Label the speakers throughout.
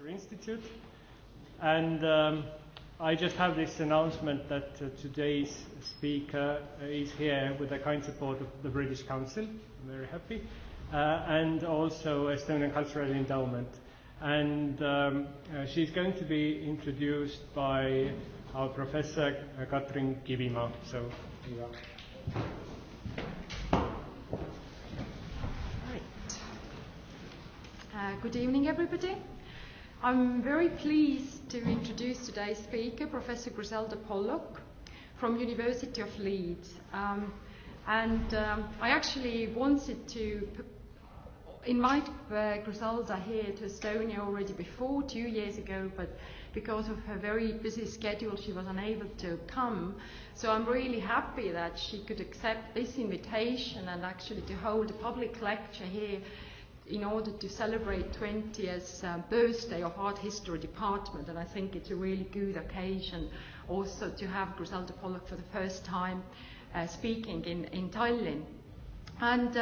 Speaker 1: Culture Institute. And I just have this announcement that today's speaker is here with the kind support of the British Council. I'm very happy. And also Estonian Cultural Endowment. And she's going to be introduced by our professor, Katrin Kivimaa. So, here you are.
Speaker 2: Good evening, everybody. I'm very pleased to introduce today's speaker, Professor Griselda Pollock from University of Leeds. I actually wanted to invite Griselda here to Estonia already before, 2 years ago, but because of her very busy schedule, she was unable to come. So I'm really happy that she could accept this invitation and actually to hold a public lecture here in order to celebrate 20th birthday of Art History Department. And I think it's a really good occasion also to have Griselda Pollock for the first time speaking in Tallinn. And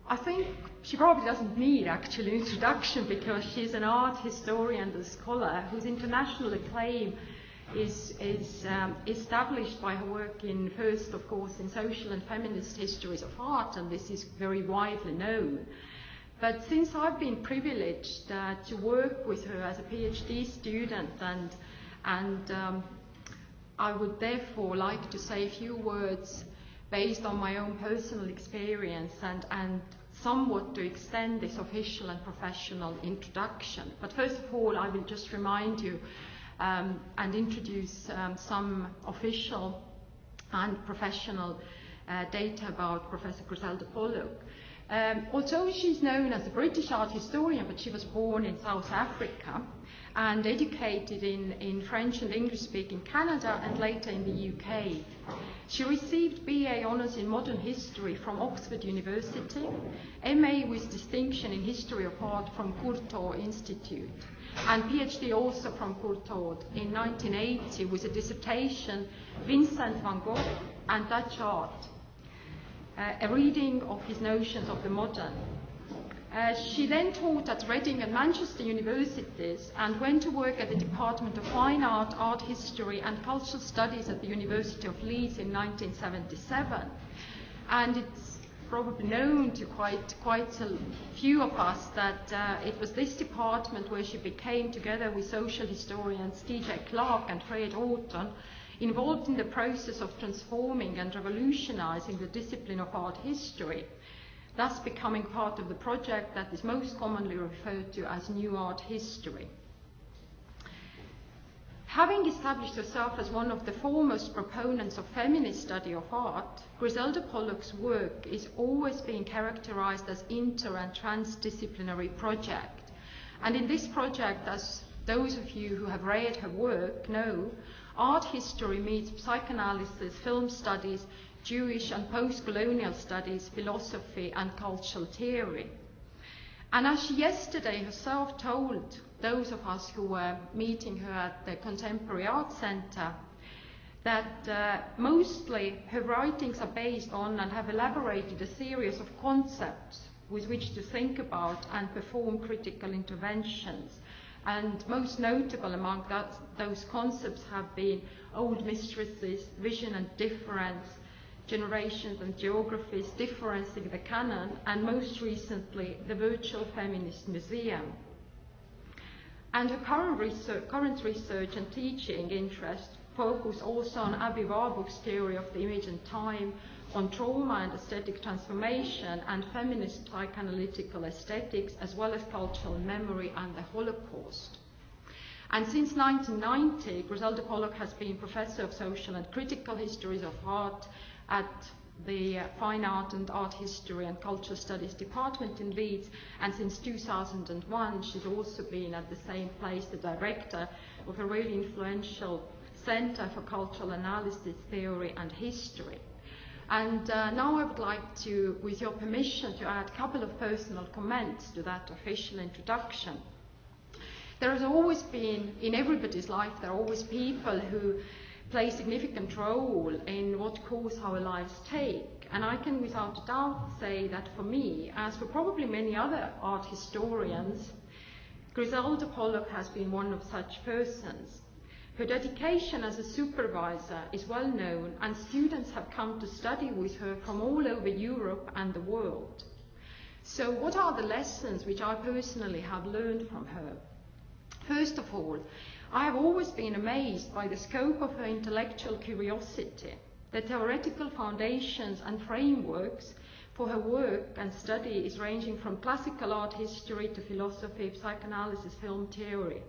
Speaker 2: I think she probably doesn't need actually introduction because she's an art historian and a scholar whose international acclaim is established by her work in, first of course, in social and feminist histories of art, and this is very widely known. But since I've been privileged to work with her as a PhD student, and I would therefore like to say a few words based on my own personal experience and somewhat to extend this official and professional introduction. But first of all, I will just remind you and introduce some official and professional data about Professor Griselda Pollock. Although she's known as a British art historian, but she was born in South Africa and educated in French and English-speaking Canada and later in the UK. She received BA Honours in Modern History from Oxford University, MA with distinction in History of Art from Courtauld Institute, and PhD also from Courtauld in 1980 with a dissertation, Vincent van Gogh and Dutch Art, a reading of his notions of the modern. She then taught at Reading and Manchester universities and went to work at the Department of Fine Art, Art History and Cultural Studies at the University of Leeds in 1977. And it's probably known to quite a few of us that it was this department where she became, together with social historians T.J. Clarke and Fred Orton, involved in the process of transforming and revolutionizing the discipline of art history, thus becoming part of the project that is most commonly referred to as New Art History. Having established herself as one of the foremost proponents of feminist study of art, Griselda Pollock's work is always being characterized as inter- and transdisciplinary project. And in this project, as those of you who have read her work know, art history meets psychoanalysis, film studies, Jewish and post-colonial studies, philosophy and cultural theory. And as she yesterday herself told those of us who were meeting her at the Contemporary Art Centre, that mostly her writings are based on and have elaborated a series of concepts with which to think about and perform critical interventions. And most notable among those concepts have been old mistresses, vision and difference, generations and geographies, differencing the canon, and most recently, the virtual feminist museum. And her current research and teaching interest focus also on Abby Warburg's theory of the image and time, on trauma and aesthetic transformation, and feminist psychoanalytical aesthetics, as well as cultural memory and the Holocaust. And since 1990, Griselda Pollock has been Professor of Social and Critical Histories of Art at the Fine Art and Art History and Cultural Studies Department in Leeds, and since 2001 she's also been at the same place the director of a really influential Centre for Cultural Analysis, Theory and History. And now I would like to, with your permission, to add a couple of personal comments to that official introduction. There has always been, in everybody's life, there are always people who play a significant role in what course our lives take. And I can without a doubt say that for me, as for probably many other art historians, Griselda Pollock has been one of such persons. Her dedication as a supervisor is well known, and students have come to study with her from all over Europe and the world. So what are the lessons which I personally have learned from her? First of all, I have always been amazed by the scope of her intellectual curiosity. The theoretical foundations and frameworks for her work and study is ranging from classical art history to philosophy, psychoanalysis, film theory.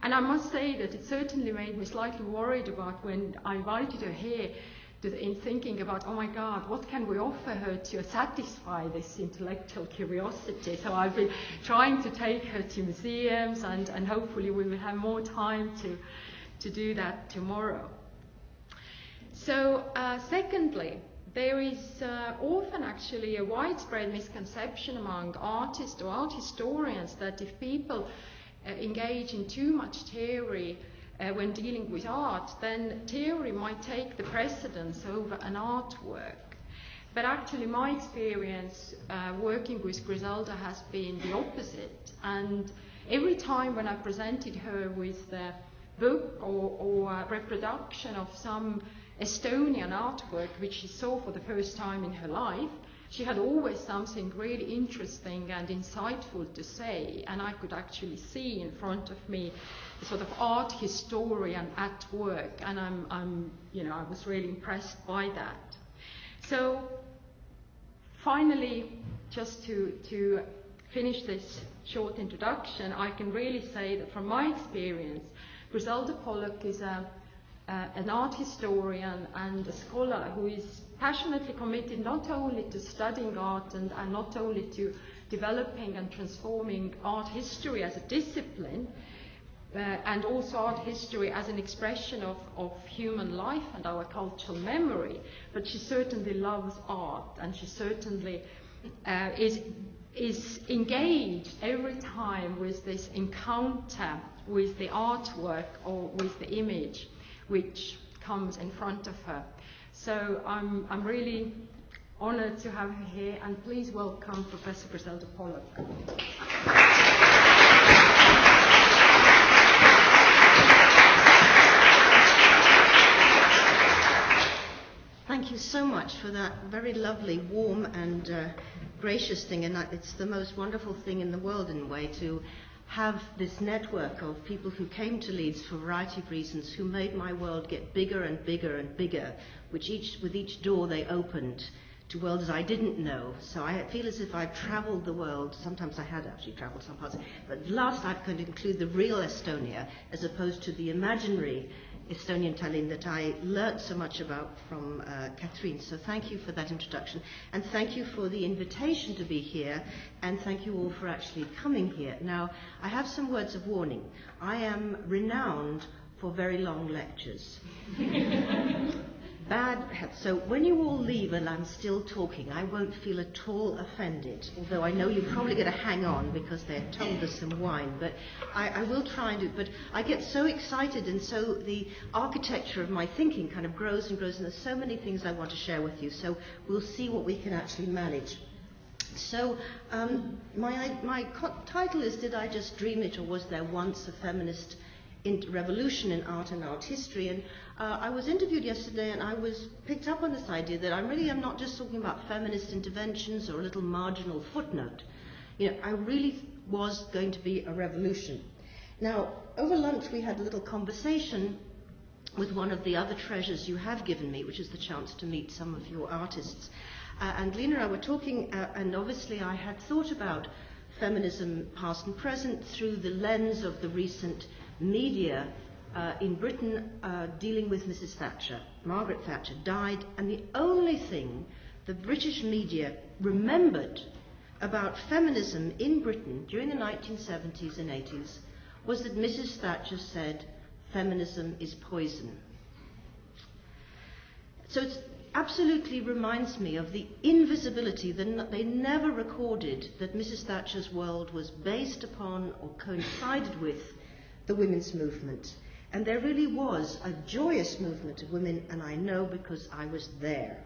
Speaker 2: And I must say that it certainly made me slightly worried about when I invited her here in thinking about, oh my God, what can we offer her to satisfy this intellectual curiosity? So I've been trying to take her to museums, and hopefully we will have more time to do that tomorrow. So secondly, there is often actually a widespread misconception among artists or art historians that if people engage in too much theory when dealing with art, then theory might take the precedence over an artwork. But actually my experience working with Griselda has been the opposite, and every time when I presented her with a book or a reproduction of some Estonian artwork which she saw for the first time in her life, she had always something really interesting and insightful to say, and I could actually see in front of me the sort of art historian at work, and I was really impressed by that. So finally, just to finish this short introduction, I can really say that from my experience, Griselda Pollock is an art historian and a scholar who is passionately committed not only to studying art and not only to developing and transforming art history as a discipline, and also art history as an expression of human life and our cultural memory, but she certainly loves art, and she certainly is engaged every time with this encounter with the artwork or with the image which comes in front of her. So I'm really honored to have her here, and please welcome Professor Griselda Pollock.
Speaker 3: Thank you so much for that very lovely, warm and gracious thing, and it's the most wonderful thing in the world in a way to have this network of people who came to Leeds for a variety of reasons, who made my world get bigger and bigger and bigger, with each door they opened to worlds I didn't know. So I feel as if I've travelled the world. Sometimes I had actually travelled some parts, but at last I've going to include the real Estonia as opposed to the imaginary Estonian Tallinn that I learnt so much about from Catherine. So thank you for that introduction, and thank you for the invitation to be here, and thank you all for actually coming here. Now, I have some words of warning. I am renowned for very long lectures. So when you all leave and I'm still talking, I won't feel at all offended, although I know you're probably going to hang on because they've told us some wine, but I will try and do it. But I get so excited, and so the architecture of my thinking kind of grows and grows, and there's so many things I want to share with you, so we'll see what we can actually manage. So my title is, Did I Just Dream It, or Was There Once a Feminist Revolution in Art and Art History? And I was interviewed yesterday, and I was picked up on this idea that I really am not just talking about feminist interventions or a little marginal footnote. I really was going to be a revolution. Now, over lunch we had a little conversation with one of the other treasures you have given me, which is the chance to meet some of your artists. And Lena and I were talking, and obviously I had thought about feminism past and present through the lens of the recent media in Britain dealing with Mrs. Thatcher. Margaret Thatcher died, and the only thing the British media remembered about feminism in Britain during the 1970s and 80s was that Mrs. Thatcher said, "Feminism is poison." So it absolutely reminds me of the invisibility that they never recorded that Mrs. Thatcher's world was based upon or coincided with the women's movement. And there really was a joyous movement of women, and I know because I was there.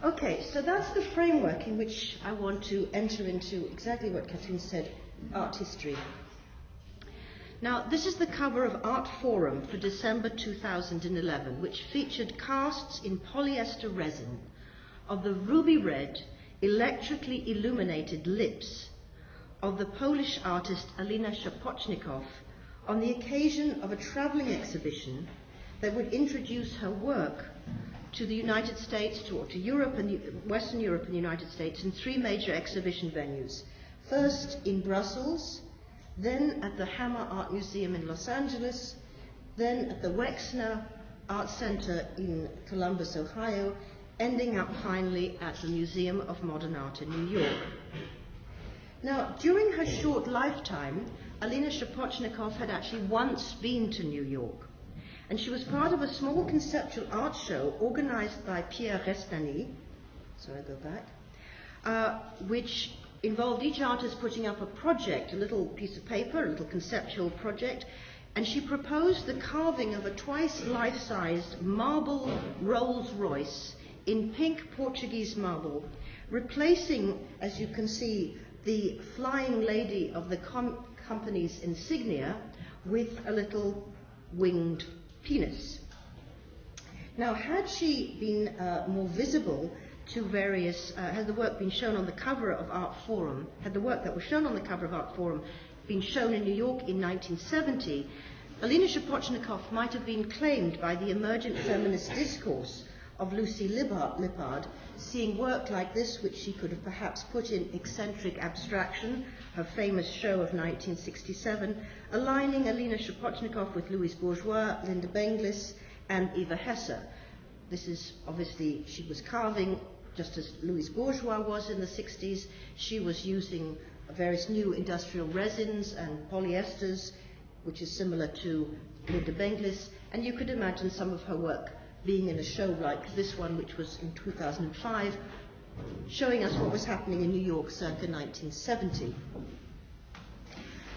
Speaker 3: Okay, so that's the framework in which I want to enter into exactly what Catherine said, art history. Now, this is the cover of Art Forum for December 2011, which featured casts in polyester resin of the ruby red, electrically illuminated lips of the Polish artist Alina Szapocznikow on the occasion of a travelling exhibition that would introduce her work to the United States, to Europe and Western Europe and the United States in 3 major exhibition venues. First in Brussels, then at the Hammer Art Museum in Los Angeles, then at the Wexner Art Center in Columbus, Ohio, ending up finally at the Museum of Modern Art in New York. Now, during her short lifetime, Alina Szapocznikow had actually once been to New York, and she was part of a small conceptual art show organized by Pierre Restany, so I go back, which involved each artist putting up a project, a little piece of paper, a little conceptual project, and she proposed the carving of a twice life-sized marble Rolls-Royce in pink Portuguese marble, replacing, as you can see, the flying lady of the company's insignia with a little winged penis. Now, had she been more visible to various, had the work been shown on the cover of Art Forum, had the work that was shown on the cover of Art Forum been shown in New York in 1970, Alina Szapocznikow might have been claimed by the emergent feminist discourse of Lucy Lippard, seeing work like this, which she could have perhaps put in eccentric abstraction, her famous show of 1967, aligning Alina Szapocznikow with Louise Bourgeois, Linda Benglis, and Eva Hesse. This is obviously, she was carving just as Louise Bourgeois was in the 60s. She was using various new industrial resins and polyesters, which is similar to Linda Benglis, and you could imagine some of her work being in a show like this one, which was in 2005, showing us what was happening in New York circa 1970.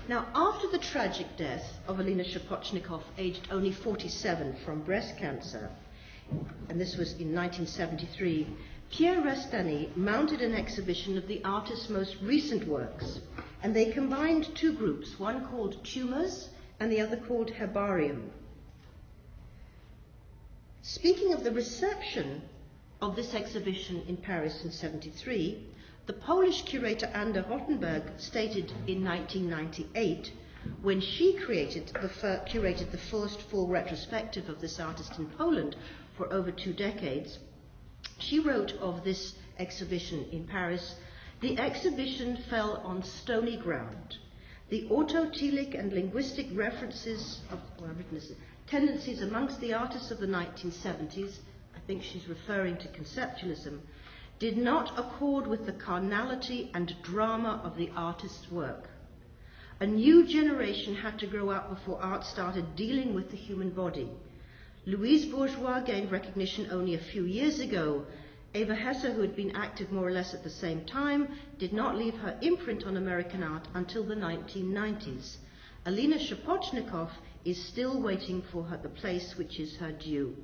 Speaker 3: Now, after the tragic death of Alina Szapocznikow, aged only 47 from breast cancer, and this was in 1973, Pierre Restany mounted an exhibition of the artist's most recent works, and they combined 2 groups, one called Tumors and the other called Herbarium. Speaking of the reception of this exhibition in Paris in 1973, the Polish curator Anna Rottenberg stated in 1998, when she curated the first full retrospective of this artist in Poland for over 2 decades, she wrote of this exhibition in Paris, "The exhibition fell on stony ground. The autotelic and linguistic references of tendencies amongst the artists of the 1970s, I think she's referring to conceptualism, did not accord with the carnality and drama of the artist's work. A new generation had to grow up before art started dealing with the human body. Louise Bourgeois gained recognition only a few years ago. Eva Hesse, who had been active more or less at the same time, did not leave her imprint on American art until the 1990s. Alina Szapocznikow is still waiting for the place which is her due."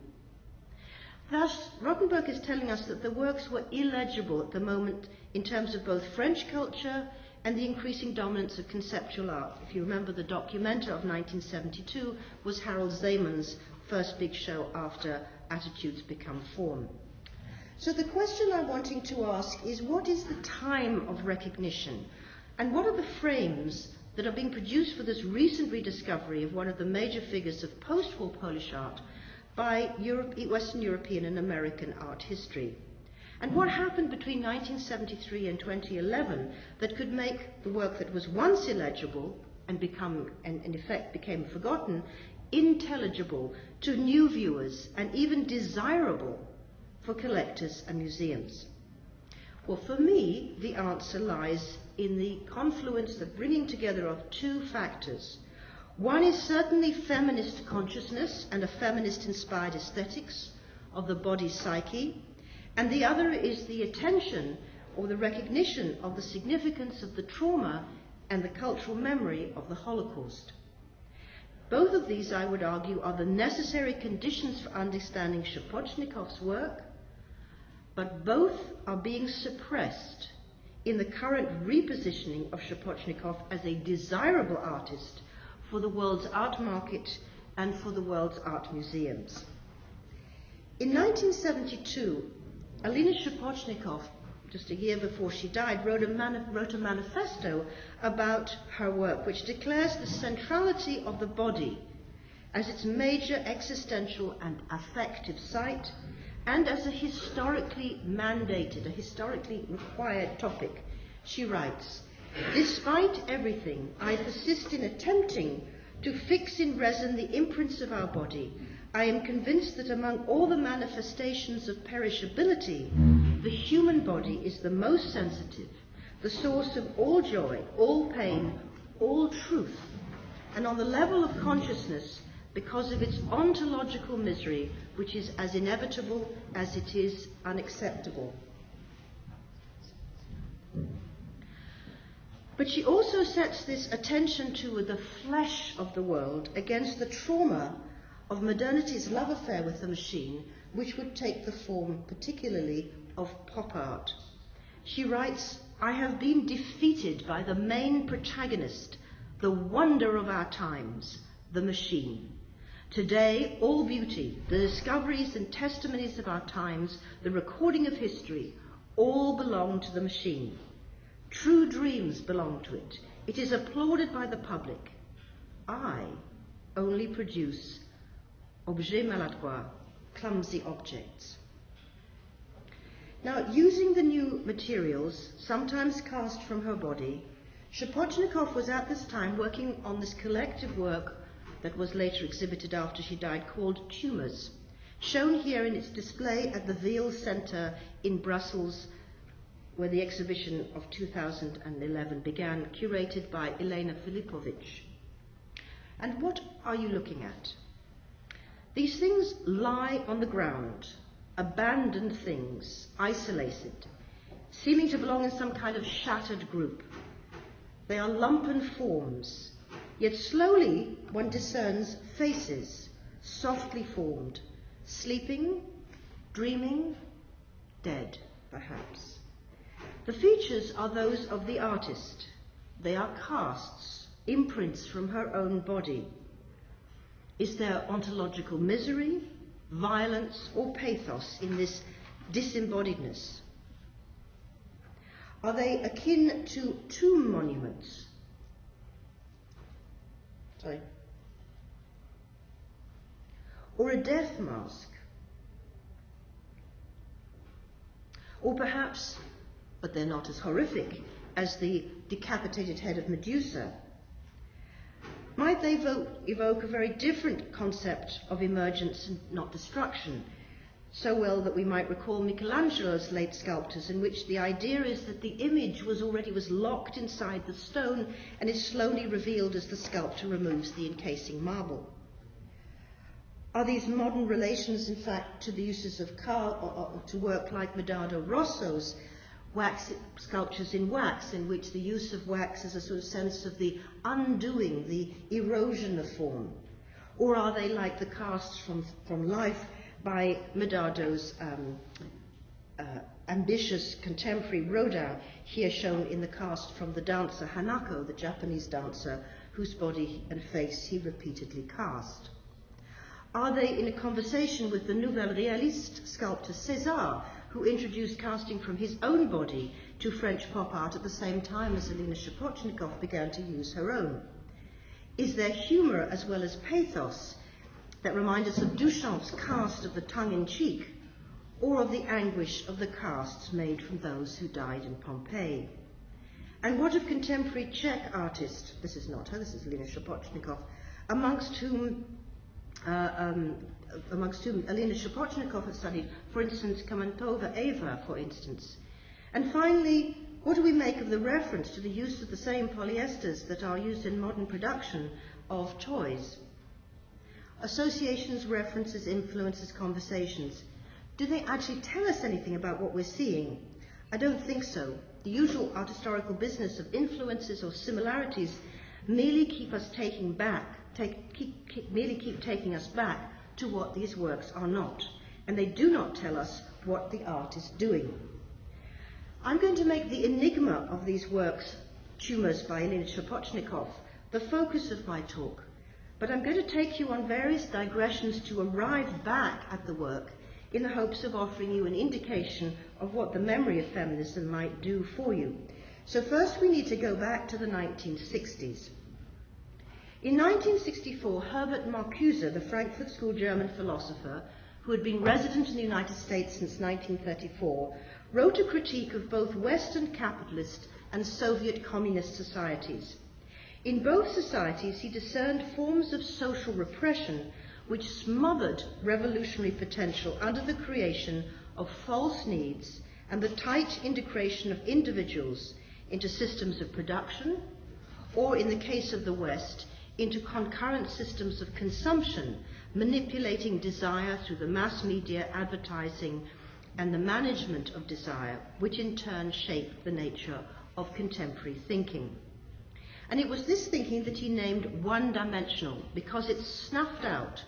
Speaker 3: Thus, Rottenberg is telling us that the works were illegible at the moment in terms of both French culture and the increasing dominance of conceptual art. If you remember, the Documenta of 1972 was Harold Zeman's first big show after Attitudes Become Form. So the question I'm wanting to ask is, what is the time of recognition? And what are the frames that are being produced for this recent rediscovery of one of the major figures of post-war Polish art by Western European and American art history? And what happened between 1973 and 2011 that could make the work that was once illegible and in effect became forgotten, intelligible to new viewers and even desirable for collectors and museums? Well, for me, the answer lies in the confluence, the bringing together of 2 factors. One is certainly feminist consciousness and a feminist-inspired aesthetics of the body psyche, and the other is the attention or the recognition of the significance of the trauma and the cultural memory of the Holocaust. Both of these, I would argue, are the necessary conditions for understanding Szapocznikows work, but both are being suppressed in the current repositioning of Shapochnikov as a desirable artist for the world's art market and for the world's art museums. In 1972, Alina Shapochnikov, just a year before she died, wrote a manifesto about her work, which declares the centrality of the body as its major existential and affective site, and as a historically mandated, a historically required topic. She writes, "Despite everything, I persist in attempting to fix in resin the imprints of our body. I am convinced that among all the manifestations of perishability, the human body is the most sensitive, the source of all joy, all pain, all truth, and on the level of consciousness, because of its ontological misery, which is as inevitable as it is unacceptable." But she also sets this attention to the flesh of the world against the trauma of modernity's love affair with the machine, which would take the form particularly of pop art. She writes, "I have been defeated by the main protagonist, the wonder of our times, the machine. Today, all beauty, the discoveries and testimonies of our times, the recording of history, all belong to the machine. True dreams belong to it. It is applauded by the public. I only produce objets maladroits, clumsy objects." Now, using the new materials, sometimes cast from her body, Shapochnikov was at this time working on this collective work that was later exhibited after she died, called Tumours, shown here in its display at the Veil Centre in Brussels, where the exhibition of 2011 began, curated by Elena Filipovic. And what are you looking at? These things lie on the ground, abandoned things, isolated, seeming to belong in some kind of shattered group. They are lumpen forms, yet slowly one discerns faces, softly formed, sleeping, dreaming, dead, perhaps. The features are those of the artist. They are casts, imprints from her own body. Is there ontological misery, violence, or pathos in this disembodiedness? Are they akin to tomb monuments? Or a death mask? Or perhaps, but they're not as horrific as the decapitated head of Medusa, might they evoke a very different concept of emergence and not destruction, so well that we might recall Michelangelo's late sculptures, in which the idea is that the image was locked inside the stone and is slowly revealed as the sculptor removes the encasing marble. Are these modern relations, in fact, to the uses of or to work like Medardo Rosso's wax sculptures in wax, in which the use of wax is a sort of sense of the undoing, the erosion of form? Or are they like the casts from life by Medardo's ambitious contemporary Rodin, here shown in the cast from the dancer Hanako, the Japanese dancer, whose body and face he repeatedly cast? Are they in a conversation with the Nouvelle Realiste sculptor César, who introduced casting from his own body to French pop art at the same time as Alina Shapochnikov began to use her own? Is there humour as well as pathos that remind us of Duchamp's cast of the tongue-in-cheek, or of the anguish of the casts made from those who died in Pompeii? And what of contemporary Czech artists, this is not her, this is Alina Shapochnikov, amongst whom Alina Shapochnikov has studied, for instance, Kamantova Eva, for instance. And finally, what do we make of the reference to the use of the same polyesters that are used in modern production of toys? Associations, references, influences, conversations. Do they actually tell us anything about what we're seeing? I don't think so. The usual art historical business of influences or similarities merely keep us taking us back to what these works are not, and they do not tell us what the art is doing. I'm going to make the enigma of these works, Tumors by Elena Shapochnikov, the focus of my talk, but I'm going to take you on various digressions to arrive back at the work in the hopes of offering you an indication of what the memory of feminism might do for you. So first we need to go back to the 1960s. In 1964, Herbert Marcuse, the Frankfurt School German philosopher, who had been resident in the United States since 1934, wrote a critique of both Western capitalist and Soviet communist societies. In both societies, he discerned forms of social repression which smothered revolutionary potential under the creation of false needs and the tight integration of individuals into systems of production, or in the case of the West, into concurrent systems of consumption, manipulating desire through the mass media, advertising, and the management of desire, which in turn shaped the nature of contemporary thinking. And it was this thinking that he named one-dimensional, because it snuffed out,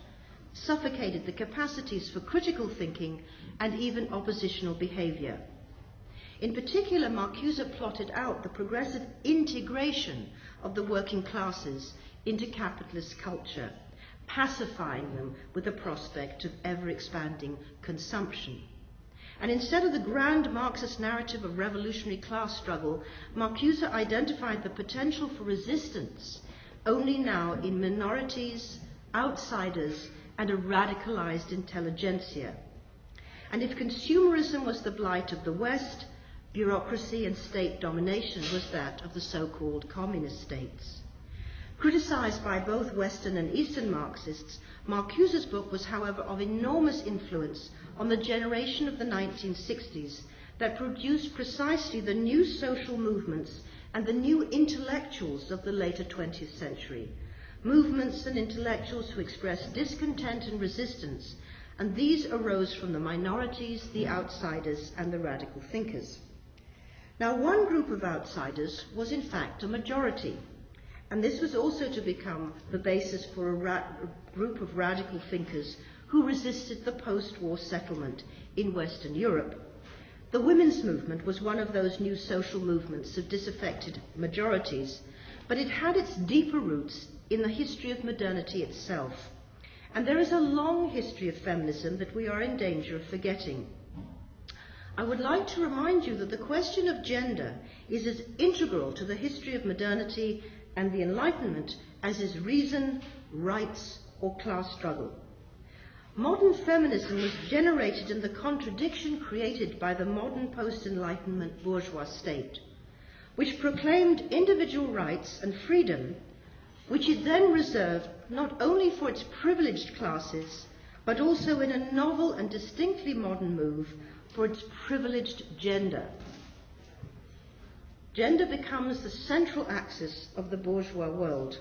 Speaker 3: suffocated the capacities for critical thinking and even oppositional behavior. In particular, Marcuse plotted out the progressive integration of the working classes into capitalist culture, pacifying them with the prospect of ever-expanding consumption. And instead of the grand Marxist narrative of revolutionary class struggle, Marcuse identified the potential for resistance only now in minorities, outsiders, and a radicalized intelligentsia. And if consumerism was the blight of the West, bureaucracy and state domination was that of the so-called communist states. Criticized by both Western and Eastern Marxists, Marcuse's book was, however, of enormous influence on the generation of the 1960s that produced precisely the new social movements and the new intellectuals of the later 20th century. Movements and intellectuals who expressed discontent and resistance, and these arose from the minorities, the outsiders, and the radical thinkers. Now, one group of outsiders was in fact a majority, and this was also to become the basis for a group of radical thinkers who resisted the post-war settlement in Western Europe. The women's movement was one of those new social movements of disaffected majorities, but it had its deeper roots in the history of modernity itself. And there is a long history of feminism that we are in danger of forgetting. I would like to remind you that the question of gender is as integral to the history of modernity and the Enlightenment as is reason, rights, or class struggle. Modern feminism was generated in the contradiction created by the modern post-Enlightenment bourgeois state, which proclaimed individual rights and freedom, which it then reserved not only for its privileged classes, but also in a novel and distinctly modern move for its privileged gender. Gender becomes the central axis of the bourgeois world.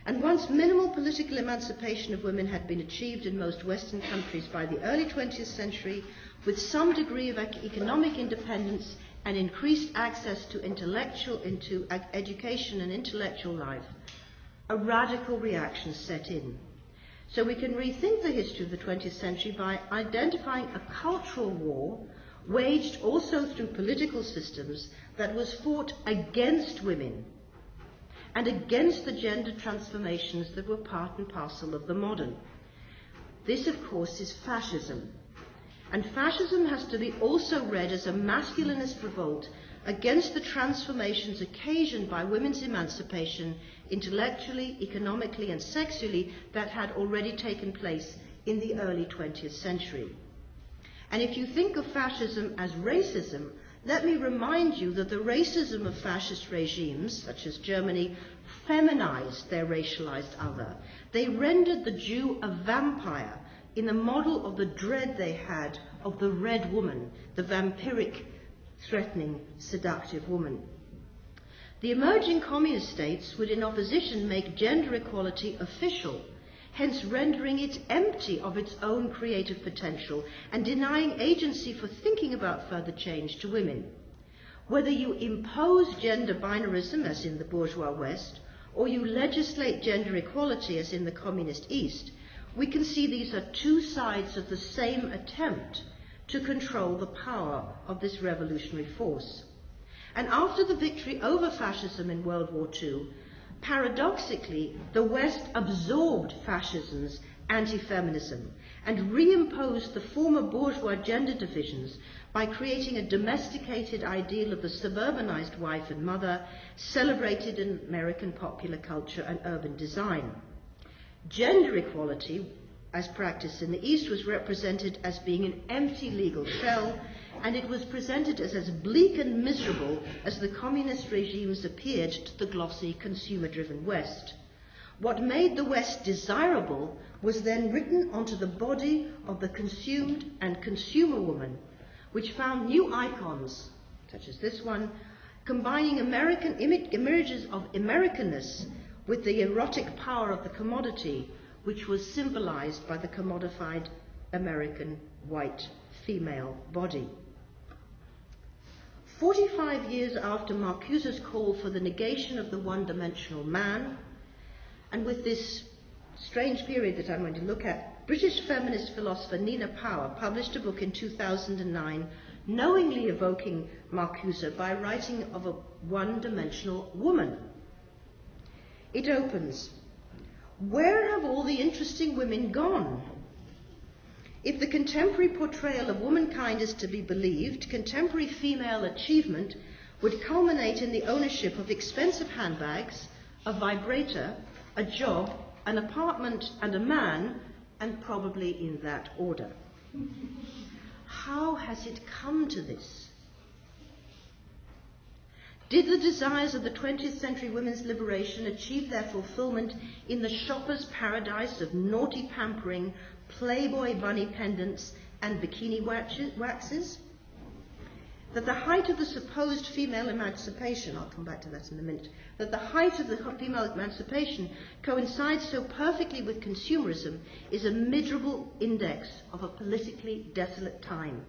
Speaker 3: And once minimal political emancipation of women had been achieved in most Western countries by the early 20th century, with some degree of economic independence and increased access to education and intellectual life, a radical reaction set in. So we can rethink the history of the 20th century by identifying a cultural war waged also through political systems that was fought against women and against the gender transformations that were part and parcel of the modern. This, of course, is fascism. And fascism has to be also read as a masculinist revolt against the transformations occasioned by women's emancipation intellectually, economically, and sexually that had already taken place in the early 20th century. And if you think of fascism as racism, let me remind you that the racism of fascist regimes, such as Germany, feminized their racialized other. They rendered the Jew a vampire in the model of the dread they had of the red woman, the vampiric, threatening, seductive woman. The emerging communist states would in opposition make gender equality official, hence rendering it empty of its own creative potential and denying agency for thinking about further change to women. Whether you impose gender binarism, as in the bourgeois West, or you legislate gender equality, as in the communist East, we can see these are two sides of the same attempt to control the power of this revolutionary force. And after the victory over fascism in World War II, paradoxically, the West absorbed fascism's anti-feminism and reimposed the former bourgeois gender divisions by creating a domesticated ideal of the suburbanized wife and mother celebrated in American popular culture and urban design. Gender equality, as practiced in the East, was represented as being an empty legal shell, and it was presented as bleak and miserable as the communist regimes appeared to the glossy, consumer-driven West. What made the West desirable was then written onto the body of the consumed and consumer woman, which found new icons, such as this one, combining American images of Americanness with the erotic power of the commodity, which was symbolized by the commodified American white female body. 45 years after Marcuse's call for the negation of the one-dimensional man, and with this strange period that I'm going to look at, British feminist philosopher Nina Power published a book in 2009 knowingly evoking Marcuse by writing of a one-dimensional woman. It opens, "Where have all the interesting women gone? If the contemporary portrayal of womankind is to be believed, contemporary female achievement would culminate in the ownership of expensive handbags, a vibrator, a job, an apartment, and a man, and probably in that order." How has it come to this? Did the desires of the 20th century women's liberation achieve their fulfillment in the shopper's paradise of naughty pampering, Playboy bunny pendants, and bikini waxes? That the height of the supposed female emancipation, I'll come back to that in a minute, that the height of the female emancipation coincides so perfectly with consumerism is a miserable index of a politically desolate time.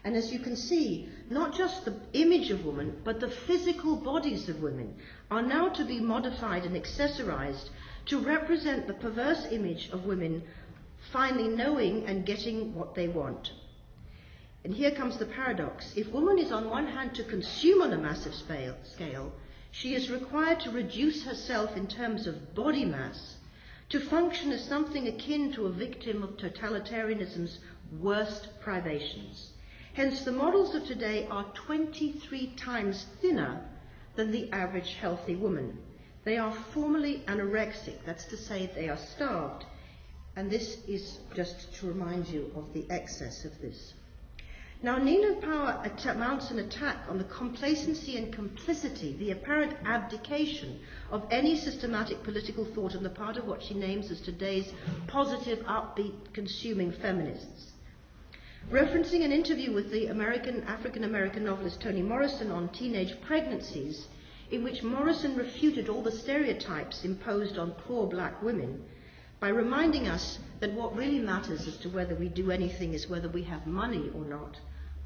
Speaker 3: And as you can see, not just the image of woman, but the physical bodies of women are now to be modified and accessorized to represent the perverse image of women finally knowing and getting what they want. And here comes the paradox. If woman is on one hand to consume on a massive scale, she is required to reduce herself in terms of body mass to function as something akin to a victim of totalitarianism's worst privations. Hence, the models of today are 23 times thinner than the average healthy woman. They are formally anorexic, that's to say they are starved. And this is just to remind you of the excess of this. Now, Nina Power mounts an attack on the complacency and complicity, the apparent abdication of any systematic political thought on the part of what she names as today's positive, upbeat, consuming feminists. Referencing an interview with the African-American novelist Toni Morrison on teenage pregnancies, in which Morrison refuted all the stereotypes imposed on poor black women, by reminding us that what really matters as to whether we do anything is whether we have money or not.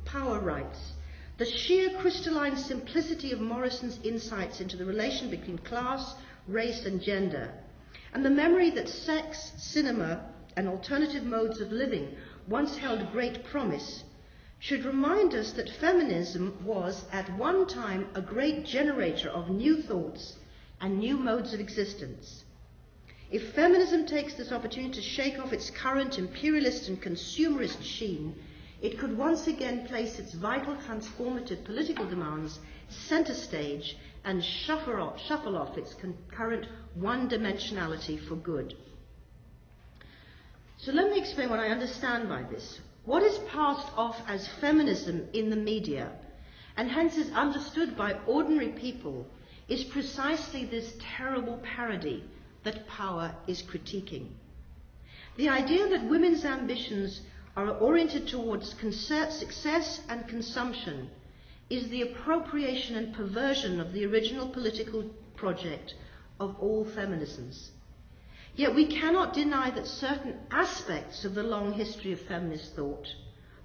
Speaker 3: Power writes, "The sheer crystalline simplicity of Morrison's insights into the relation between class, race, and gender, and the memory that sex, cinema, and alternative modes of living once held great promise, should remind us that feminism was at one time a great generator of new thoughts and new modes of existence. If feminism takes this opportunity to shake off its current imperialist and consumerist sheen, it could once again place its vital transformative political demands center stage and shuffle off its current one-dimensionality for good." So let me explain what I understand by this. What is passed off as feminism in the media, and hence is understood by ordinary people, is precisely this terrible parody that Power is critiquing. The idea that women's ambitions are oriented towards success and consumption is the appropriation and perversion of the original political project of all feminisms. Yet we cannot deny that certain aspects of the long history of feminist thought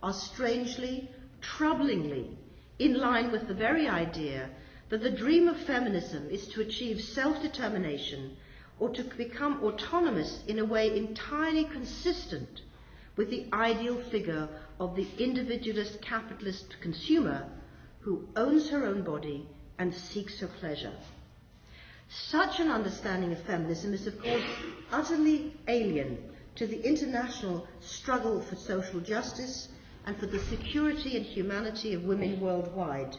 Speaker 3: are strangely, troublingly in line with the very idea that the dream of feminism is to achieve self-determination or to become autonomous in a way entirely consistent with the ideal figure of the individualist capitalist consumer who owns her own body and seeks her pleasure. Such an understanding of feminism is, of course, utterly alien to the international struggle for social justice and for the security and humanity of women worldwide.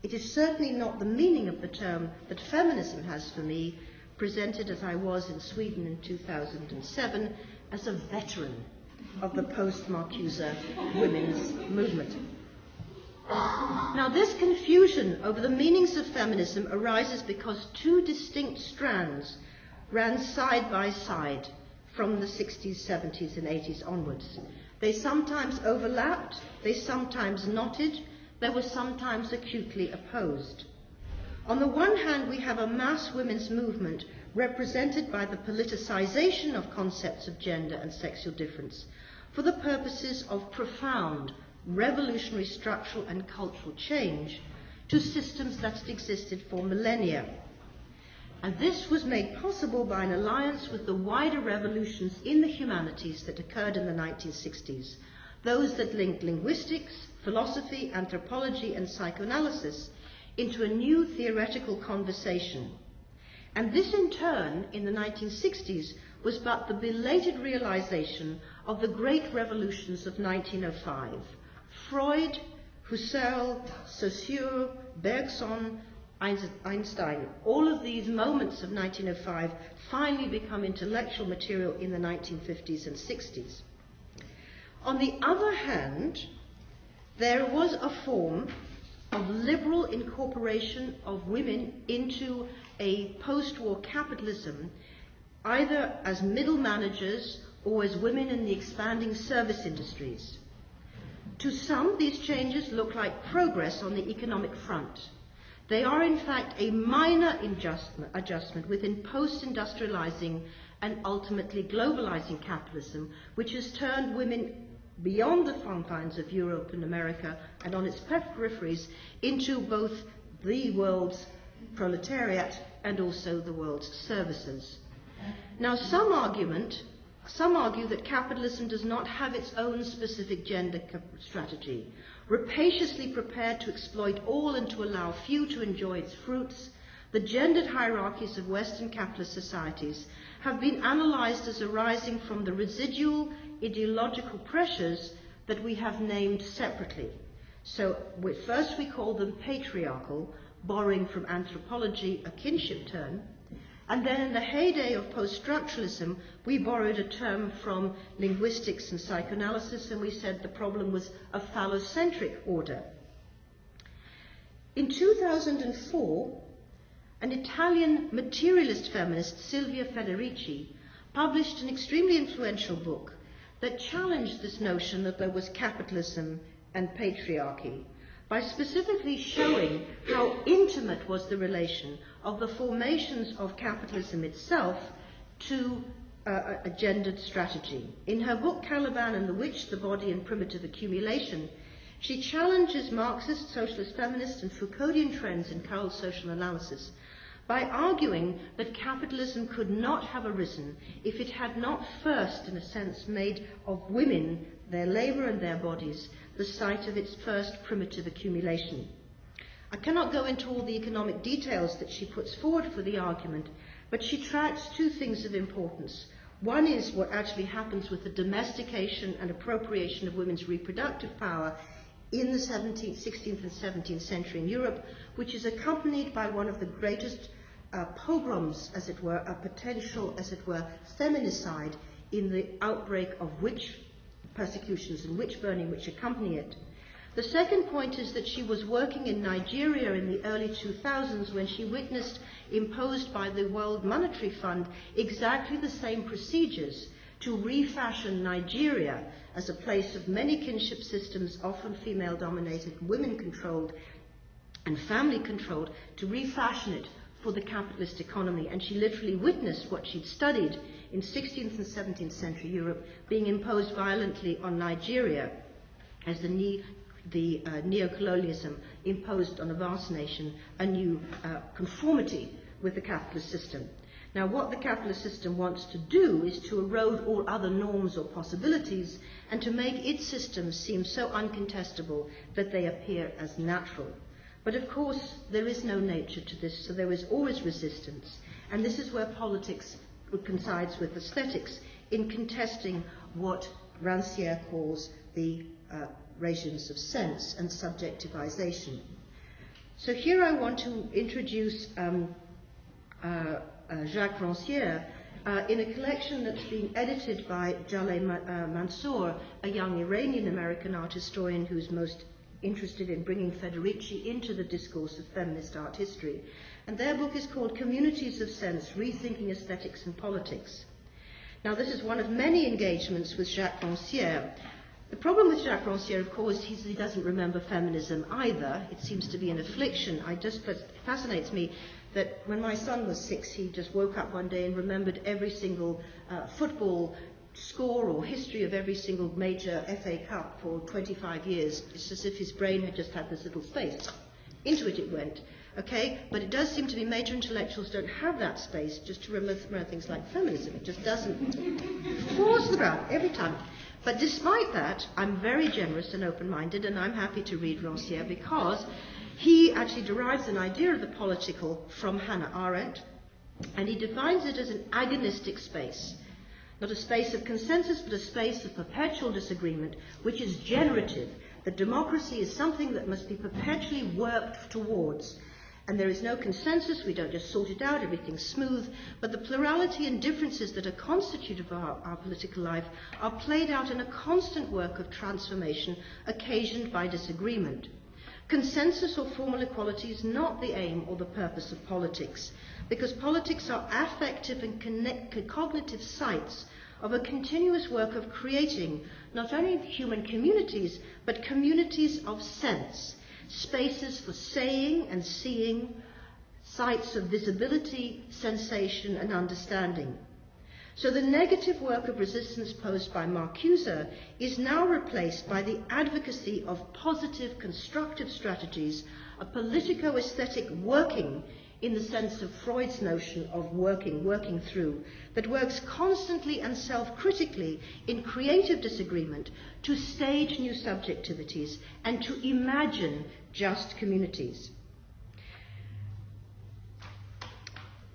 Speaker 3: It is certainly not the meaning of the term that feminism has for me, presented as I was in Sweden in 2007 as a veteran of the post-Marcuse women's movement. Now, this confusion over the meanings of feminism arises because two distinct strands ran side by side from the 60s, 70s, and 80s onwards. They sometimes overlapped, they sometimes knotted, they were sometimes acutely opposed. On the one hand, we have a mass women's movement represented by the politicization of concepts of gender and sexual difference for the purposes of profound, revolutionary structural and cultural change to systems that had existed for millennia. And this was made possible by an alliance with the wider revolutions in the humanities that occurred in the 1960s, those that linked linguistics, philosophy, anthropology, and psychoanalysis into a new theoretical conversation. And this, in turn, in the 1960s, was but the belated realization of the great revolutions of 1905. Freud, Husserl, Saussure, Bergson, Einstein, all of these moments of 1905 finally become intellectual material in the 1950s and 60s. On the other hand, there was a form of liberal incorporation of women into a post-war capitalism, either as middle managers or as women in the expanding service industries. To some, these changes look like progress on the economic front. They are, in fact, a minor adjustment within post-industrializing and ultimately globalizing capitalism, which has turned women beyond the confines of Europe and America and on its peripheries into both the world's proletariat and also the world's services. Now, some argue that capitalism does not have its own specific gender strategy, rapaciously prepared to exploit all and to allow few to enjoy its fruits. The gendered hierarchies of Western capitalist societies have been analyzed as arising from the residual ideological pressures that we have named separately. So first we call them patriarchal, borrowing from anthropology a kinship term, and then in the heyday of post-structuralism, we borrowed a term from linguistics and psychoanalysis, and we said the problem was a phallocentric order. In 2004, an Italian materialist feminist, Silvia Federici, published an extremely influential book that challenged this notion that there was capitalism and patriarchy by specifically showing how intimate was the relation of the formations of capitalism itself to a gendered strategy. In her book Caliban and the Witch, the Body and Primitive Accumulation, she challenges Marxist, socialist, feminist and Foucauldian trends in current social analysis by arguing that capitalism could not have arisen if it had not first, in a sense, made of women, their labor and their bodies, the site of its first primitive accumulation. I cannot go into all the economic details that she puts forward for the argument, but she tracks two things of importance. One is what actually happens with the domestication and appropriation of women's reproductive power in the 16th and 17th century in Europe, which is accompanied by one of the greatest pogroms, as it were, a potential, as it were, feminicide in the outbreak of witch persecutions and witch burning which accompany it. The second point is that she was working in Nigeria in the early 2000s when she witnessed, imposed by the World Monetary Fund, exactly the same procedures to refashion Nigeria as a place of many kinship systems, often female-dominated, women-controlled and family-controlled, to refashion it for the capitalist economy. And she literally witnessed what she'd studied in 16th and 17th century Europe being imposed violently on Nigeria as the neocolonialism imposed on a vast nation a new conformity with the capitalist system. Now, what the capitalist system wants to do is to erode all other norms or possibilities and to make its systems seem so uncontestable that they appear as natural. But of course, there is no nature to this, so there is always resistance. And this is where politics coincides with aesthetics in contesting what Rancière calls the regimes of sense and subjectivization. So here I want to introduce Jacques Rancière in a collection that's been edited by Jaleh Mansour, a young Iranian-American art historian who's most interested in bringing Federici into the discourse of feminist art history. And their book is called Communities of Sense, Rethinking Aesthetics and Politics. Now, this is one of many engagements with Jacques Rancière. The problem with Jacques Rancière, of course, is he doesn't remember feminism either. It seems to be an affliction. It fascinates me that when my son was 6, he just woke up one day and remembered every single football score or history of every single major FA Cup for 25 years. It's as if his brain had just had this little space. Into it went. Okay? But it does seem to be major intellectuals don't have that space just to remember things like feminism. It just doesn't. Falls to the ground every time. But despite that, I'm very generous and open-minded, and I'm happy to read Rancière because he actually derives an idea of the political from Hannah Arendt, and he defines it as an agonistic space. Not a space of consensus, but a space of perpetual disagreement, which is generative. That democracy is something that must be perpetually worked towards. And there is no consensus, we don't just sort it out, everything's smooth, but the plurality and differences that are constitutive of our political life are played out in a constant work of transformation occasioned by disagreement. Consensus or formal equality is not the aim or the purpose of politics, because politics are affective and cognitive sites of a continuous work of creating not only human communities, but communities of sense, spaces for saying and seeing, sites of visibility, sensation, and understanding. So the negative work of resistance posed by Marcuse is now replaced by the advocacy of positive, constructive strategies, a politico-aesthetic working in the sense of Freud's notion of working through, that works constantly and self-critically in creative disagreement to stage new subjectivities and to imagine just communities.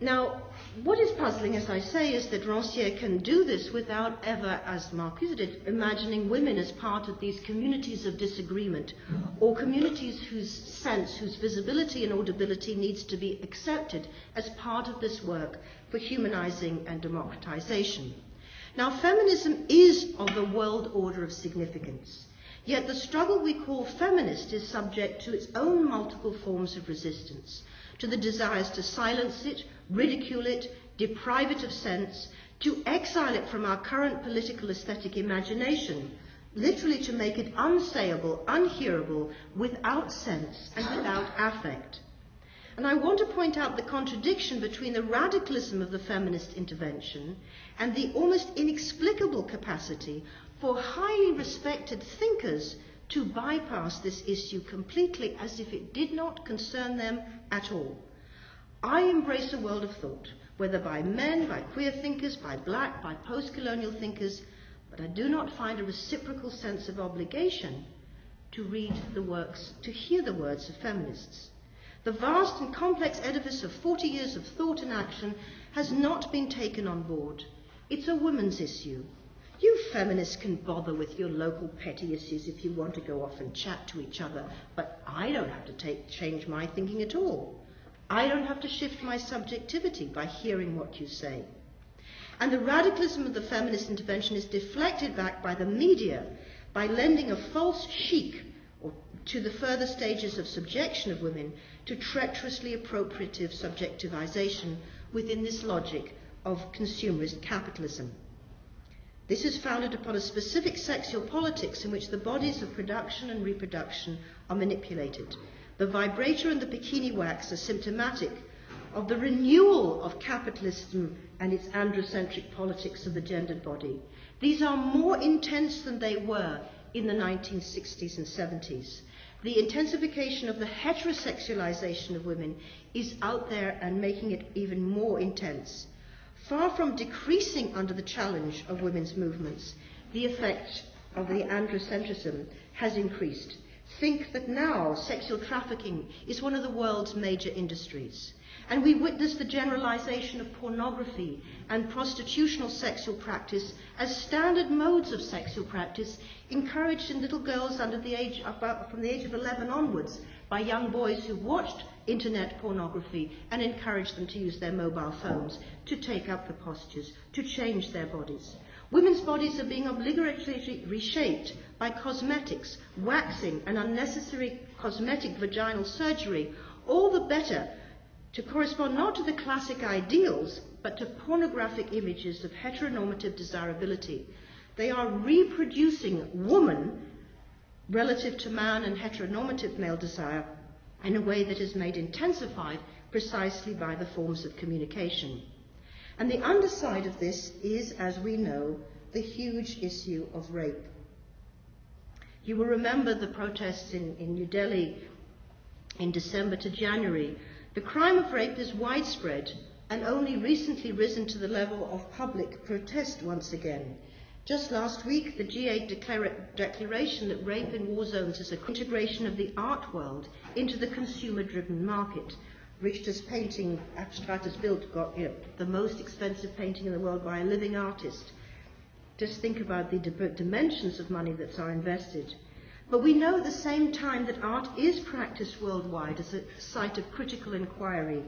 Speaker 3: Now, what is puzzling, as I say, is that Rancière can do this without ever, as Marcuse did, imagining women as part of these communities of disagreement, or communities whose sense, whose visibility and audibility needs to be accepted as part of this work for humanizing and democratization. Now, feminism is of the world order of significance, yet the struggle we call feminist is subject to its own multiple forms of resistance, to the desires to silence it, ridicule it, deprive it of sense, to exile it from our current political aesthetic imagination, literally to make it unsayable, unhearable, without sense and without affect. And I want to point out the contradiction between the radicalism of the feminist intervention and the almost inexplicable capacity for highly respected thinkers to bypass this issue completely as if it did not concern them at all. I embrace a world of thought, whether by men, by queer thinkers, by black, by post-colonial thinkers, but I do not find a reciprocal sense of obligation to read the works, to hear the words of feminists. The vast and complex edifice of 40 years of thought and action has not been taken on board. It's a women's issue. You feminists can bother with your local petty issues if you want to go off and chat to each other, but I don't have to change my thinking at all. I don't have to shift my subjectivity by hearing what you say. And the radicalism of the feminist intervention is deflected back by the media by lending a false chic to the further stages of subjection of women to treacherously appropriative subjectivization within this logic of consumerist capitalism. This is founded upon a specific sexual politics in which the bodies of production and reproduction are manipulated. The vibrator and the bikini wax are symptomatic of the renewal of capitalism and its androcentric politics of the gendered body. These are more intense than they were in the 1960s and 70s. The intensification of the heterosexualization of women is out there and making it even more intense. Far from decreasing under the challenge of women's movements, the effect of the androcentrism has increased. Think that now sexual trafficking is one of the world's major industries. And we witness the generalization of pornography and prostitutional sexual practice as standard modes of sexual practice encouraged in little girls from the age of 11 onwards by young boys who watched internet pornography and encouraged them to use their mobile phones, to take up the postures, to change their bodies. Women's bodies are being obligatory reshaped by cosmetics, waxing and unnecessary cosmetic vaginal surgery, all the better to correspond not to the classic ideals, but to pornographic images of heteronormative desirability. They are reproducing woman relative to man and heteronormative male desire in a way that is made intensified precisely by the forms of communication. And the underside of this is, as we know, the huge issue of rape. You will remember the protests in New Delhi in December to January. The crime of rape is widespread and only recently risen to the level of public protest once again. Just last week, the G8 declaration that rape in war zones is an integration of the art world into the consumer-driven market. Richter's painting, Abstractes Bild, got the most expensive painting in the world by a living artist. Just think about the dimensions of money that are invested. But we know at the same time that art is practiced worldwide as a site of critical inquiry.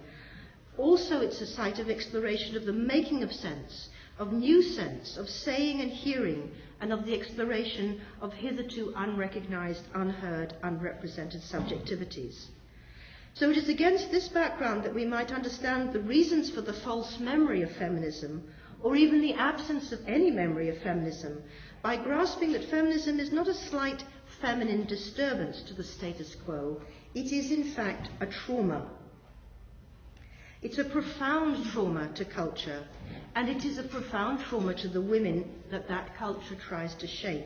Speaker 3: Also, it's a site of exploration of the making of sense, of new sense, of saying and hearing, and of the exploration of hitherto unrecognized, unheard, unrepresented subjectivities. So it is against this background that we might understand the reasons for the false memory of feminism, or even the absence of any memory of feminism, by grasping that feminism is not a slight feminine disturbance to the status quo. It is, in fact, a trauma. It's a profound trauma to culture, and it is a profound trauma to the women that culture tries to shape.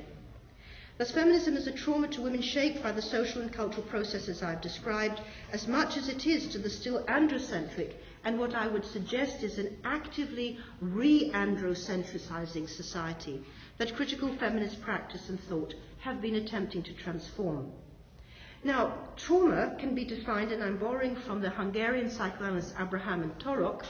Speaker 3: Thus, feminism is a trauma to women shaped by the social and cultural processes I've described, as much as it is to the still androcentric and what I would suggest is an actively re-androcentricizing society that critical feminist practice and thought have been attempting to transform. Now, trauma can be defined, and I'm borrowing from the Hungarian psychoanalyst Abraham and Torok,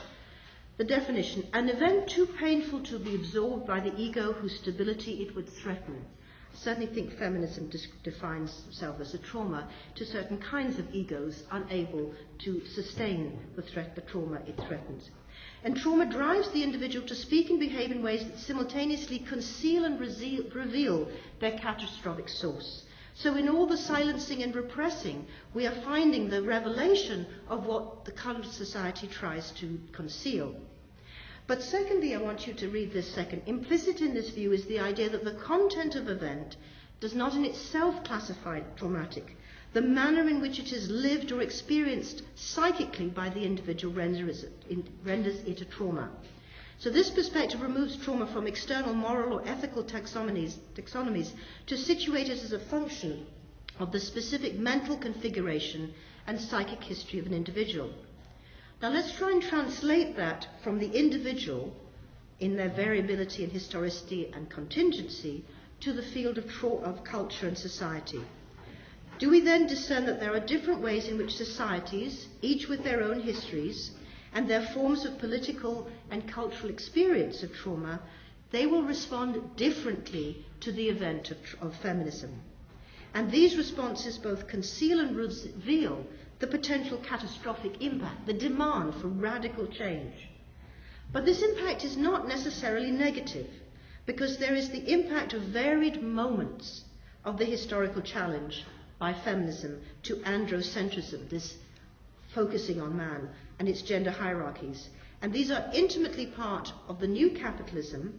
Speaker 3: the definition, an event too painful to be absorbed by the ego whose stability it would threaten. I certainly think feminism defines itself as a trauma to certain kinds of egos unable to sustain the trauma it threatens. And trauma drives the individual to speak and behave in ways that simultaneously conceal and reveal their catastrophic source. So in all the silencing and repressing, we are finding the revelation of what the current society tries to conceal. But secondly, I want you to read this second. Implicit in this view is the idea that the content of event does not in itself classify traumatic. The manner in which it is lived or experienced psychically by the individual renders it a trauma. So this perspective removes trauma from external moral or ethical taxonomies to situate it as a function of the specific mental configuration and psychic history of an individual. Now let's try and translate that from the individual in their variability and historicity and contingency to the field of culture and society. Do we then discern that there are different ways in which societies, each with their own histories, and their forms of political and cultural experience of trauma, they will respond differently to the event of feminism. And these responses both conceal and reveal the potential catastrophic impact, the demand for radical change. But this impact is not necessarily negative, because there is the impact of varied moments of the historical challenge by feminism to androcentrism, this focusing on man and its gender hierarchies. And these are intimately part of the new capitalism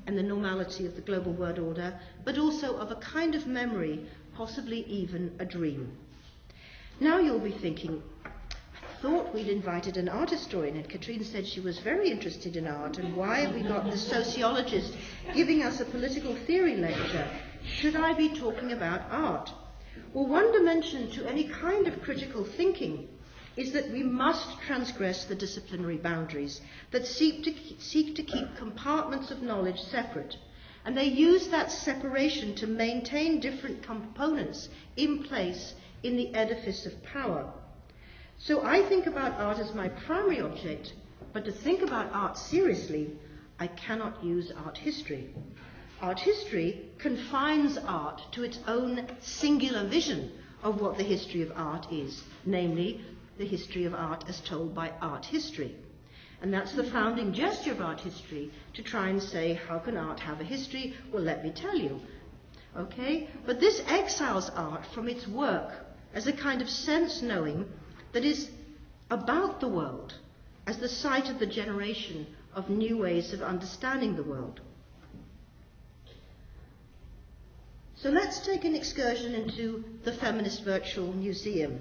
Speaker 3: and the normality of the global world order, but also of a kind of memory, possibly even a dream. Now you'll be thinking, I thought we'd invited an art historian, and Katrine said she was very interested in art, and why have we got this sociologist giving us a political theory lecture? Should I be talking about art? Well, one dimension to any kind of critical thinking is that we must transgress the disciplinary boundaries that seek to keep compartments of knowledge separate, and they use that separation to maintain different components in place in the edifice of power. So I think about art as my primary object, but to think about art seriously, I cannot use art history. Art history confines art to its own singular vision of what the history of art is, namely the history of art as told by art history. And that's the founding gesture of art history, to try and say, how can art have a history? Well, let me tell you. Okay? But this exiles art from its work as a kind of sense-knowing that is about the world, as the site of the generation of new ways of understanding the world. So let's take an excursion into the Feminist Virtual Museum.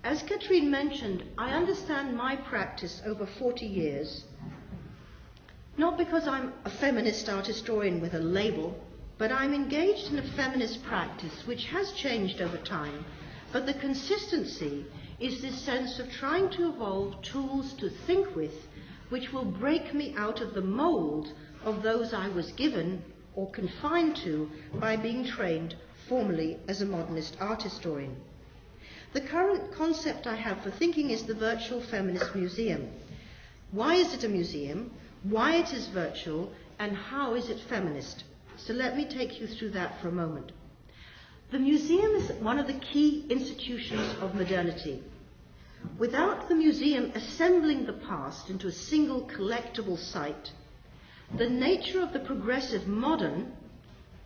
Speaker 3: As Katrine mentioned, I understand my practice over 40 years, not because I'm a feminist art historian with a label, but I'm engaged in a feminist practice which has changed over time, but the consistency is this sense of trying to evolve tools to think with which will break me out of the mold of those I was given or confined to by being trained formally as a modernist art historian. The current concept I have for thinking is the Virtual Feminist Museum. Why is it a museum? Why it is virtual? And how is it feminist? So let me take you through that for a moment. The museum is one of the key institutions of modernity. Without the museum assembling the past into a single collectible site, the nature of the progressive modern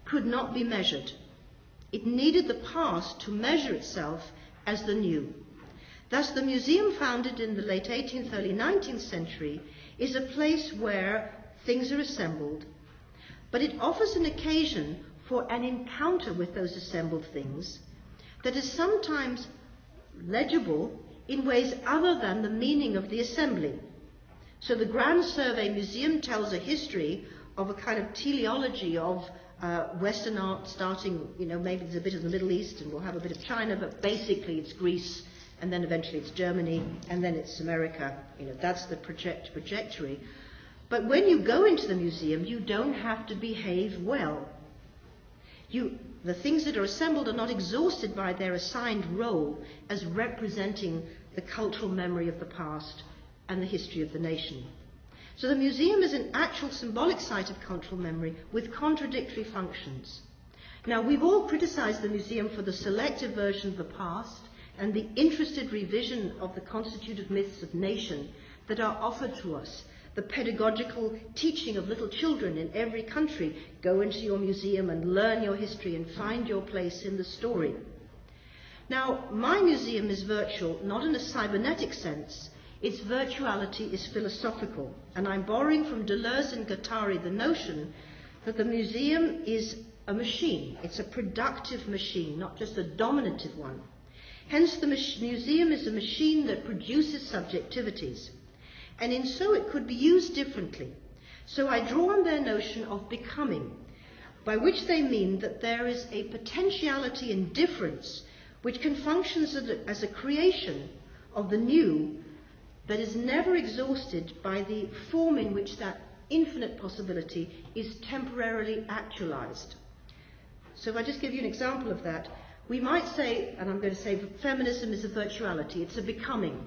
Speaker 3: could not be measured. It needed the past to measure itself as the new. Thus, the museum, founded in the late 18th, early 19th century, is a place where things are assembled, but it offers an occasion for an encounter with those assembled things that is sometimes legible in ways other than the meaning of the assembly. So the Grand Survey Museum tells a history of a kind of teleology of Western art starting, maybe there's a bit of the Middle East and we'll have a bit of China, but basically it's Greece, and then eventually it's Germany, and then it's America. That's the trajectory. But when you go into the museum, you don't have to behave well. The things that are assembled are not exhausted by their assigned role as representing the cultural memory of the past and the history of the nation. So the museum is an actual symbolic site of cultural memory with contradictory functions. Now, we've all criticized the museum for the selective version of the past and the interested revision of the constitutive myths of nation that are offered to us. The pedagogical teaching of little children in every country: go into your museum and learn your history and find your place in the story. Now, my museum is virtual, not in a cybernetic sense. Its virtuality is philosophical, and I'm borrowing from Deleuze and Guattari the notion that the museum is a machine. It's a productive machine, not just a dominative one. Hence, the museum is a machine that produces subjectivities, and in so it could be used differently. So I draw on their notion of becoming, by which they mean that there is a potentiality in difference which can function as a creation of the new that is never exhausted by the form in which that infinite possibility is temporarily actualized. So if I just give you an example of that, we might say, and I'm going to say, feminism is a virtuality, it's a becoming.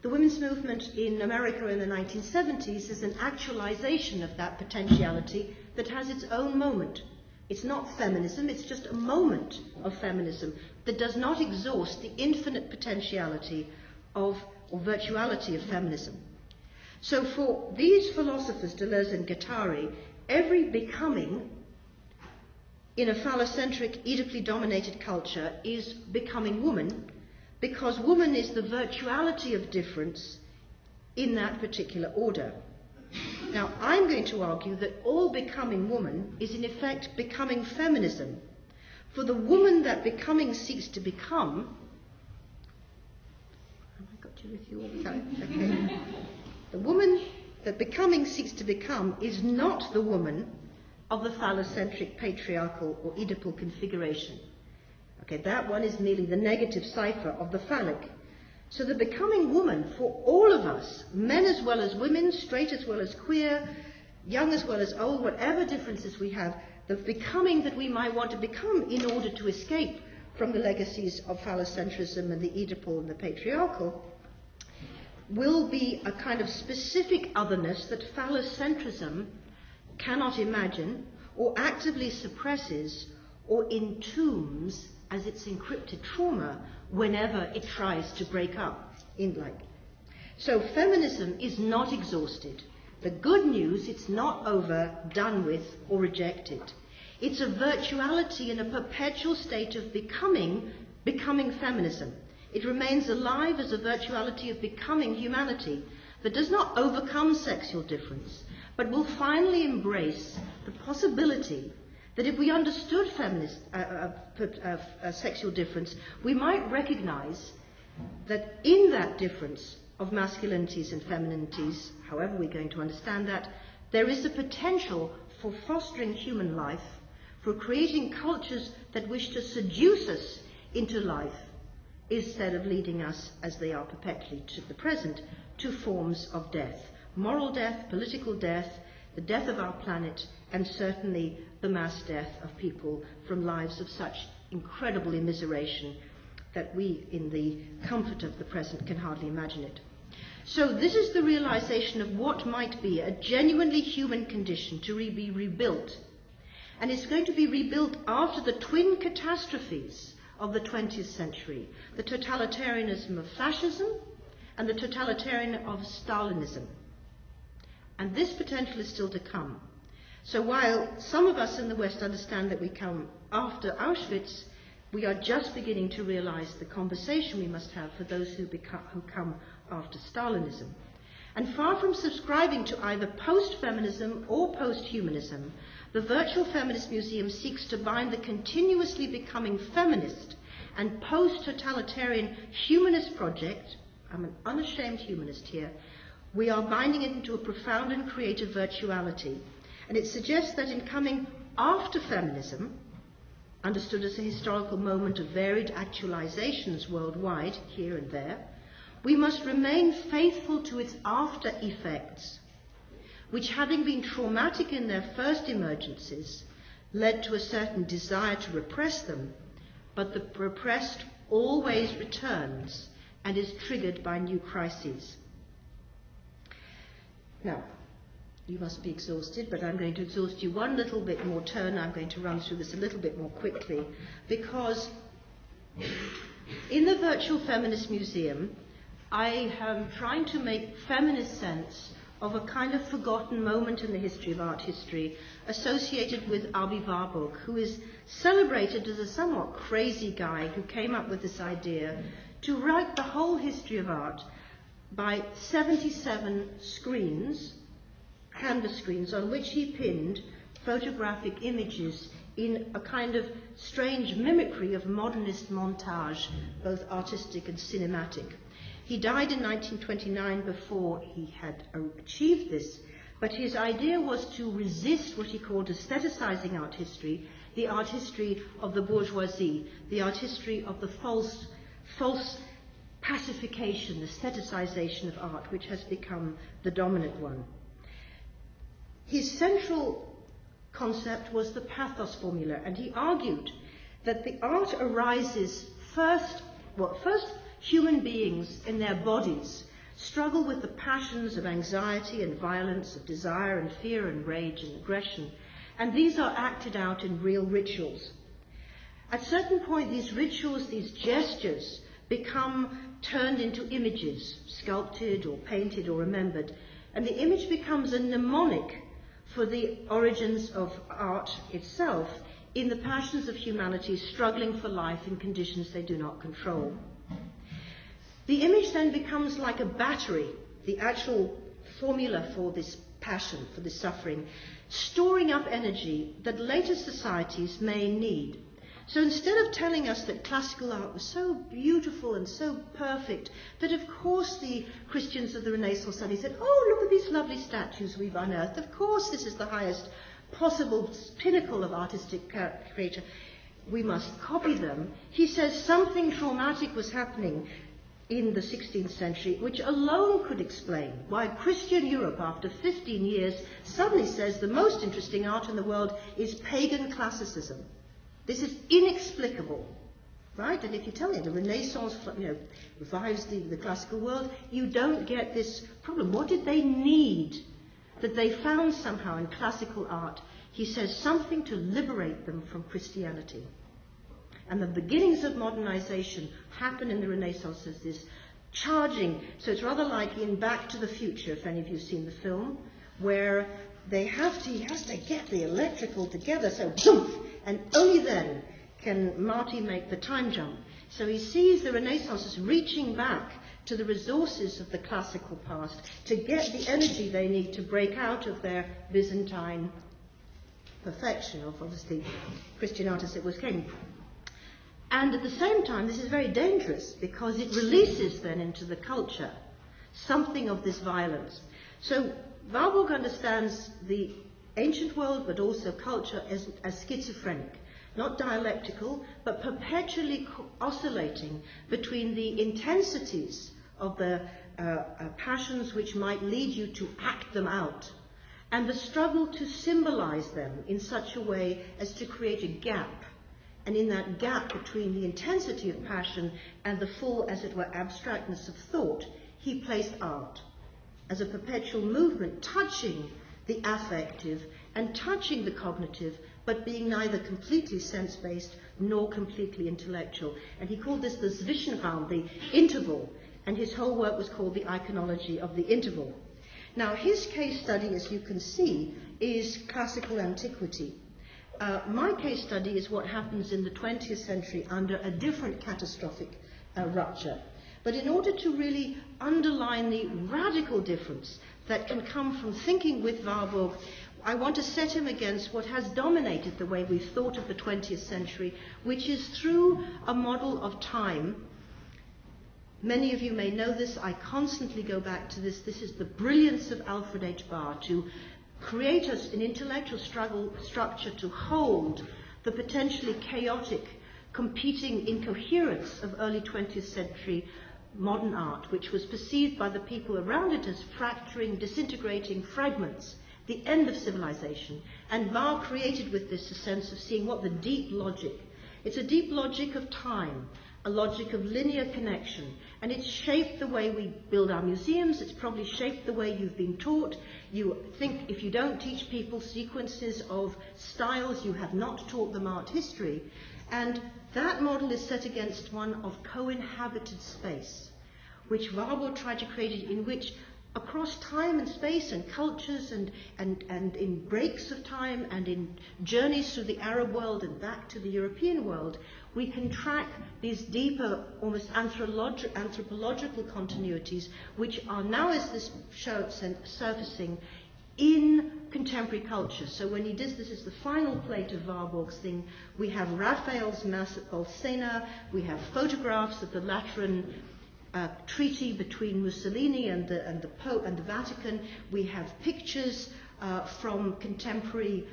Speaker 3: The women's movement in America in the 1970s is an actualization of that potentiality that has its own moment. It's not feminism, it's just a moment of feminism that does not exhaust the infinite potentiality or virtuality of feminism. So for these philosophers, Deleuze and Guattari, every becoming in a phallocentric, Oedipally dominated culture is becoming woman, because woman is the virtuality of difference in that particular order. Now, I'm going to argue that all becoming woman is in effect becoming feminism. For the woman that becoming seeks to become, have I got you with you all the time? Okay. The woman that becoming seeks to become is not the woman of the phallocentric, patriarchal or Oedipal configuration. Okay, that one is merely the negative cipher of the phallic. So the becoming woman for all of us, men as well as women, straight as well as queer, young as well as old, whatever differences we have, the becoming that we might want to become in order to escape from the legacies of phallocentrism and the Oedipal and the patriarchal, will be a kind of specific otherness that phallocentrism cannot imagine or actively suppresses or entombs as its encrypted trauma whenever it tries to break up in like. So feminism is not exhausted. The good news, it's not over, done with, or rejected. It's a virtuality in a perpetual state of becoming feminism. It remains alive as a virtuality of becoming humanity that does not overcome sexual difference, but will finally embrace the possibility that if we understood sexual difference, we might recognize that in that difference of masculinities and femininities, however we're going to understand that, there is a potential for fostering human life, for creating cultures that wish to seduce us into life, instead of leading us, as they are perpetually to the present, to forms of death. Moral death, political death, the death of our planet, and certainly the mass death of people from lives of such incredible immiseration that we, in the comfort of the present, can hardly imagine it. So this is the realization of what might be a genuinely human condition to be rebuilt. And it's going to be rebuilt after the twin catastrophes of the 20th century, the totalitarianism of fascism and the totalitarianism of Stalinism. And this potential is still to come. So while some of us in the West understand that we come after Auschwitz, we are just beginning to realize the conversation we must have for those who come after Stalinism. And far from subscribing to either post-feminism or post-humanism, the Virtual Feminist Museum seeks to bind the continuously becoming feminist and post-totalitarian humanist project, I'm an unashamed humanist here, we are binding it into a profound and creative virtuality. And it suggests that in coming after feminism, understood as a historical moment of varied actualizations worldwide, here and there, we must remain faithful to its after effects, which, having been traumatic in their first emergences, led to a certain desire to repress them, but the repressed always returns and is triggered by new crises. Now, you must be exhausted, but I'm going to exhaust you one little bit more turn. I'm going to run through this a little bit more quickly, because in the Virtual Feminist Museum, I am trying to make feminist sense of a kind of forgotten moment in the history of art history associated with Abi Warburg, who is celebrated as a somewhat crazy guy who came up with this idea to write the whole history of art by 77 screens, canvas screens, on which he pinned photographic images in a kind of strange mimicry of modernist montage, both artistic and cinematic. He died in 1929 before he had achieved this, but his idea was to resist what he called aestheticizing art history, the art history of the bourgeoisie, the art history of the false pacification, aestheticization of art, which has become the dominant one. His central concept was the pathos formula, and he argued that the art arises first human beings in their bodies struggle with the passions of anxiety and violence, of desire and fear and rage and aggression, and these are acted out in real rituals. At a certain point, these rituals, these gestures, become turned into images, sculpted or painted or remembered, and the image becomes a mnemonic for the origins of art itself in the passions of humanity struggling for life in conditions they do not control. The image then becomes like a battery, the actual formula for this passion, for this suffering, storing up energy that later societies may need. So instead of telling us that classical art was so beautiful and so perfect that of course the Christians of the Renaissance suddenly said, oh, look at these lovely statues we've unearthed, of course this is the highest possible pinnacle of artistic creation, we must copy them. He says something traumatic was happening in the 16th century, which alone could explain why Christian Europe, after 15 years, suddenly says the most interesting art in the world is pagan classicism. This is inexplicable, right? And if you tell me the Renaissance, revives the classical world, you don't get this problem. What did they need that they found somehow in classical art? He says something to liberate them from Christianity. And the beginnings of modernization happen in the Renaissance as this charging. So it's rather like in Back to the Future, if any of you have seen the film, where he has to get the electrical together, so boom, and only then can Marty make the time jump. So he sees the Renaissance as reaching back to the resources of the classical past to get the energy they need to break out of their Byzantine perfection of, obviously, Christian artists it was came. And at the same time, this is very dangerous because it releases then into the culture something of this violence. So Warburg understands the ancient world, but also culture as schizophrenic, not dialectical, but perpetually oscillating between the intensities of the passions which might lead you to act them out, and the struggle to symbolize them in such a way as to create a gap. And in that gap between the intensity of passion and the full, as it were, abstractness of thought, he placed art as a perpetual movement, touching the affective and touching the cognitive, but being neither completely sense-based nor completely intellectual. And he called this the Zwischenraum, the interval, and his whole work was called the iconology of the interval. Now, his case study, as you can see, is classical antiquity. My case study is what happens in the 20th century under a different catastrophic rupture. But in order to really underline the radical difference that can come from thinking with Warburg, I want to set him against what has dominated the way we've thought of the 20th century, which is through a model of time. Many of you may know this. I constantly go back to this. This is the brilliance of Alfred H. Barr, to create us an intellectual structure to hold the potentially chaotic, competing incoherence of early 20th century modern art, which was perceived by the people around it as fracturing, disintegrating fragments, the end of civilization. And Barr created with this a sense of seeing what the deep logic. It's a deep logic of time, a logic of linear connection, and it's shaped the way we build our museums. It's probably shaped the way you've been taught. You think if you don't teach people sequences of styles, you have not taught them art history. And that model is set against one of co-inhabited space, which Warburg tried to create, in which across time and space and cultures and in breaks of time and in journeys through the Arab world and back to the European world, we can track these deeper, almost anthropological continuities, which are now, as this shows, surfacing in contemporary culture. So when he does this, is the final plate of Warburg's thing. We have Raphael's Mass at Bolsena, we have photographs of the Lateran treaty between Mussolini and the Pope and the Vatican. We have pictures from contemporary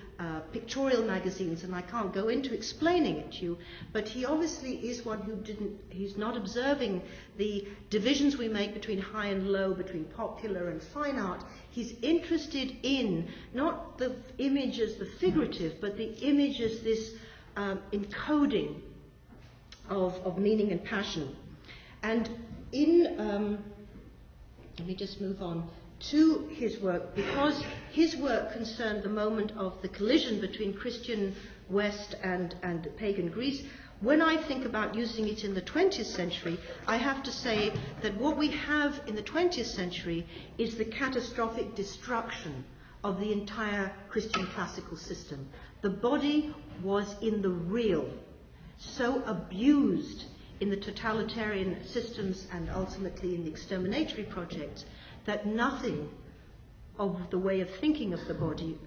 Speaker 3: pictorial magazines, and I can't go into explaining it to you, but he obviously is one who he's not observing the divisions we make between high and low, between popular and fine art. He's interested in not the image as the figurative, but the image as this encoding of meaning and passion. And let me just move on to his work, because his work concerned the moment of the collision between Christian West and pagan Greece. When I think about using it in the 20th century, I have to say that what we have in the 20th century is the catastrophic destruction of the entire Christian classical system. The body was in the real, so abused in the totalitarian systems and ultimately in the exterminatory projects, that nothing of the way of thinking of the body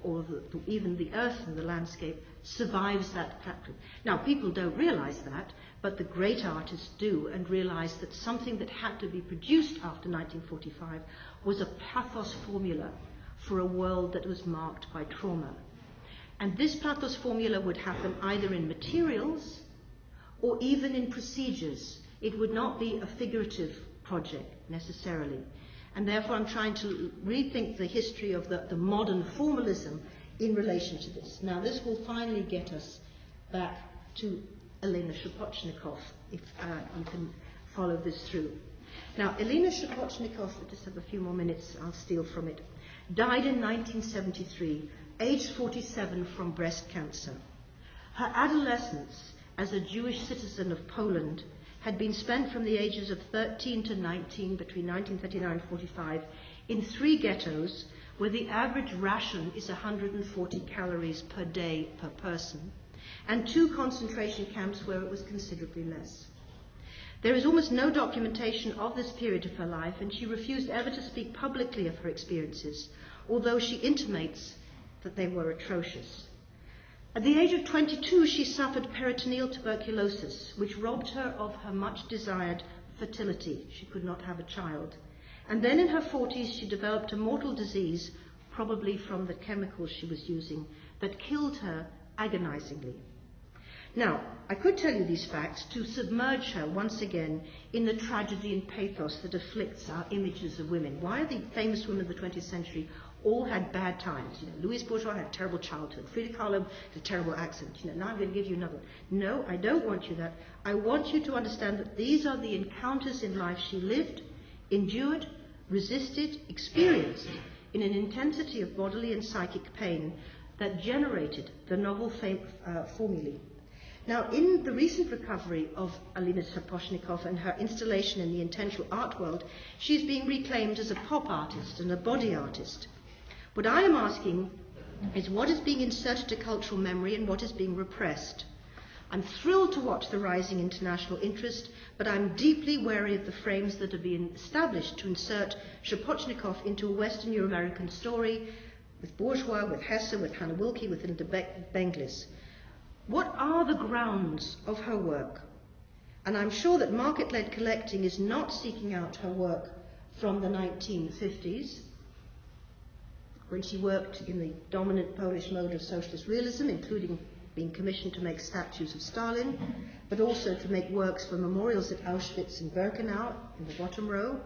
Speaker 3: or even the earth and the landscape survives that factor. Now, people don't realize that, but the great artists do, and realize that something that had to be produced after 1945 was a pathos formula for a world that was marked by trauma. And this pathos formula would happen either in materials or even in procedures, It would not be a figurative project necessarily. And therefore I'm trying to rethink the history of the modern formalism in relation to this. Now this will finally get us back to Elena Shapochnikoff, if you can follow this through. Now Elena Shapochnikoff, I just have a few more minutes, I'll steal from it, died in 1973, aged 47 from breast cancer. Her adolescence as a Jewish citizen of Poland had been spent from the ages of 13 to 19, between 1939 and 45, in 3 ghettos where the average ration is 140 calories per day per person, and 2 concentration camps where it was considerably less. There is almost no documentation of this period of her life, and she refused ever to speak publicly of her experiences, although she intimates that they were atrocious. At the age of 22, she suffered peritoneal tuberculosis, which robbed her of her much-desired fertility. She could not have a child. And then in her 40s, she developed a mortal disease, probably from the chemicals she was using, that killed her agonizingly. Now, I could tell you these facts to submerge her once again in the tragedy and pathos that afflicts our images of women. Why are the famous women of the 20th century all had bad times? You know, Louise Bourgeois had a terrible childhood. Frida Kahlo had a terrible accident. You know, now I'm going to give you another. No, I don't want you that. I want you to understand that these are the encounters in life she lived, endured, resisted, experienced in an intensity of bodily and psychic pain that generated the novel formulae. Now, in the recent recovery of Alina Shapochnikoff and her installation in the intentional art world, she's being reclaimed as a pop artist and a body artist. What I am asking is what is being inserted to cultural memory and what is being repressed. I'm thrilled to watch the rising international interest, but I'm deeply wary of the frames that are being established to insert Shapochnikoff into a Western Euro-American story with Bourgeois, with Hesse, with Hannah Wilke, with Linda Benglis. What are the grounds of her work? And I'm sure that market-led collecting is not seeking out her work from the 1950s, when she worked in the dominant Polish mode of socialist realism, including being commissioned to make statues of Stalin, but also to make works for memorials at Auschwitz and Birkenau in the bottom row.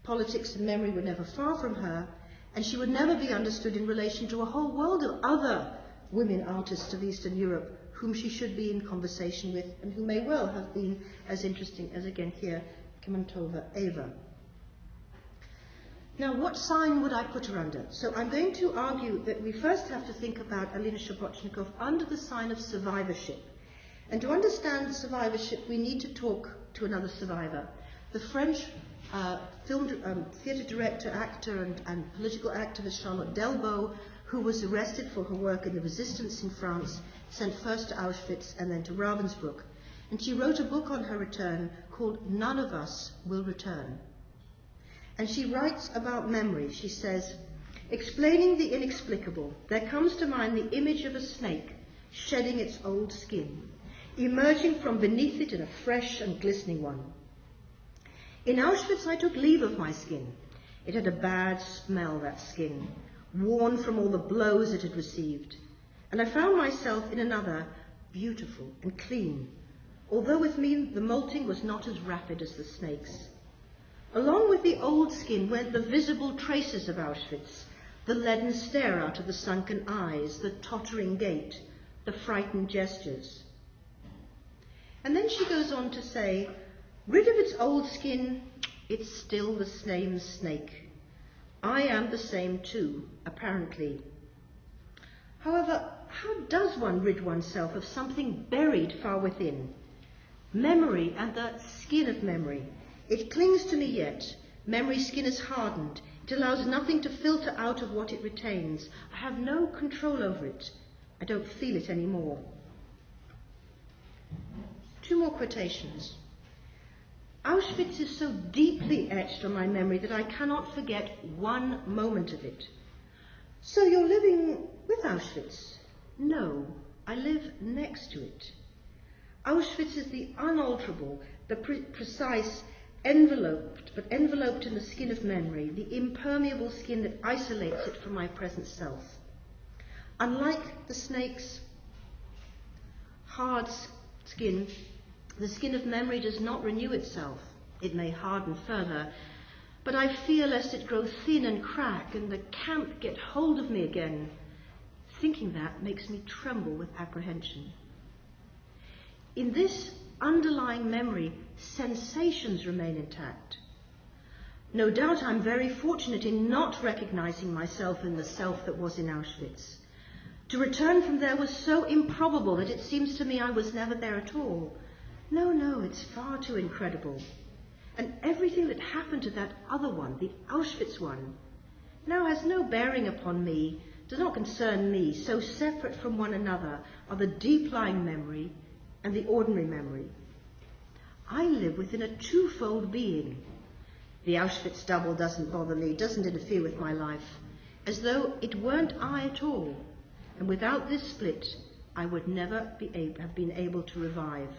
Speaker 3: Politics and memory were never far from her, and she would never be understood in relation to a whole world of other women artists of Eastern Europe whom she should be in conversation with and who may well have been as interesting as, again here, Kimantova Eva. Now, what sign would I put her under? So I'm going to argue that we first have to think about Alina Shapochnikoff under the sign of survivorship. And to understand survivorship, we need to talk to another survivor. The French theatre director, actor, and political activist Charlotte Delbo, who was arrested for her work in the resistance in France, sent first to Auschwitz and then to Ravensbrück. And she wrote a book on her return called None of Us Will Return. And she writes about memory. She says, explaining the inexplicable, there comes to mind the image of a snake shedding its old skin, emerging from beneath it in a fresh and glistening one. In Auschwitz, I took leave of my skin. It had a bad smell, that skin, worn from all the blows it had received. And I found myself in another, beautiful and clean, although with me the molting was not as rapid as the snake's. Along with the old skin went the visible traces of Auschwitz, the leaden stare out of the sunken eyes, the tottering gait, the frightened gestures. And then she goes on to say, rid of its old skin, it's still the same snake. I am the same too, apparently. However, how does one rid oneself of something buried far within? Memory and the skin of memory. It clings to me yet. Memory's skin is hardened. It allows nothing to filter out of what it retains. I have no control over it. I don't feel it anymore. 2 more quotations. Auschwitz is so deeply etched on my memory that I cannot forget one moment of it. So you're living with Auschwitz? No, I live next to it. Auschwitz is the unalterable, the precise, enveloped in the skin of memory, the impermeable skin that isolates it from my present self. Unlike the snake's hard skin, The skin of memory does not renew itself. It may harden further, but I fear lest it grow thin and crack and the camp get hold of me again. Thinking that makes me tremble with apprehension. In this underlying memory, sensations remain intact. No doubt I'm very fortunate in not recognizing myself in the self that was in Auschwitz. To return from there was so improbable that it seems to me I was never there at all. No, it's far too incredible. And everything that happened to that other one, the Auschwitz one, now has no bearing upon me, does not concern me. So separate from one another are the deep-lying memory and the ordinary memory. I live within a twofold being. The Auschwitz double doesn't bother me, doesn't interfere with my life, as though it weren't I at all. And without this split, I would never have been able to revive.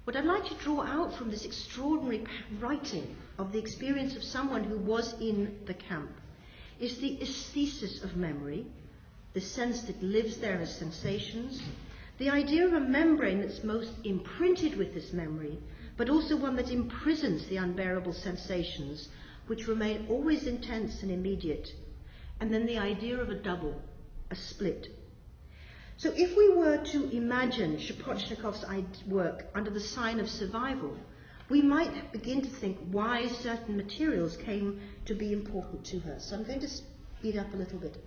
Speaker 3: What I'd like to draw out from this extraordinary writing of the experience of someone who was in the camp is the aesthesis of memory, the sense that lives there as sensations, the idea of a membrane that's most imprinted with this memory, but also one that imprisons the unbearable sensations, which remain always intense and immediate, and then the idea of a double, a split. So if we were to imagine Shapochnikov's work under the sign of survival, we might begin to think why certain materials came to be important to her. So I'm going to speed up a little bit.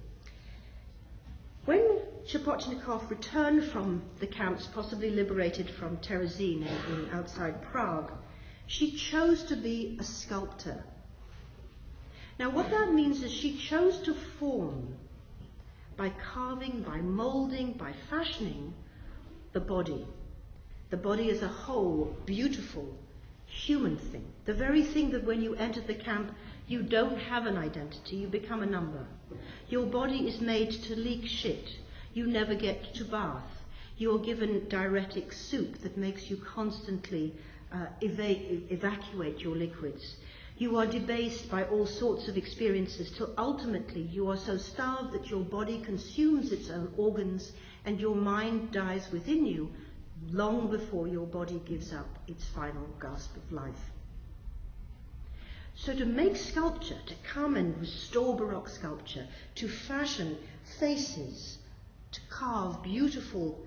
Speaker 3: When Shapochnikov returned from the camps, possibly liberated from Terezin in outside Prague, she chose to be a sculptor. Now what that means is she chose to form, by carving, by moulding, by fashioning, the body as a whole, beautiful, human thing. The very thing that when you enter the camp, you don't have an identity, you become a number. Your body is made to leak shit. You never get to bath. You're given diuretic soup that makes you constantly evacuate your liquids. You are debased by all sorts of experiences till ultimately you are so starved that your body consumes its own organs and your mind dies within you long before your body gives up its final gasp of life. So to make sculpture, to come and restore Baroque sculpture, to fashion faces, to carve beautiful,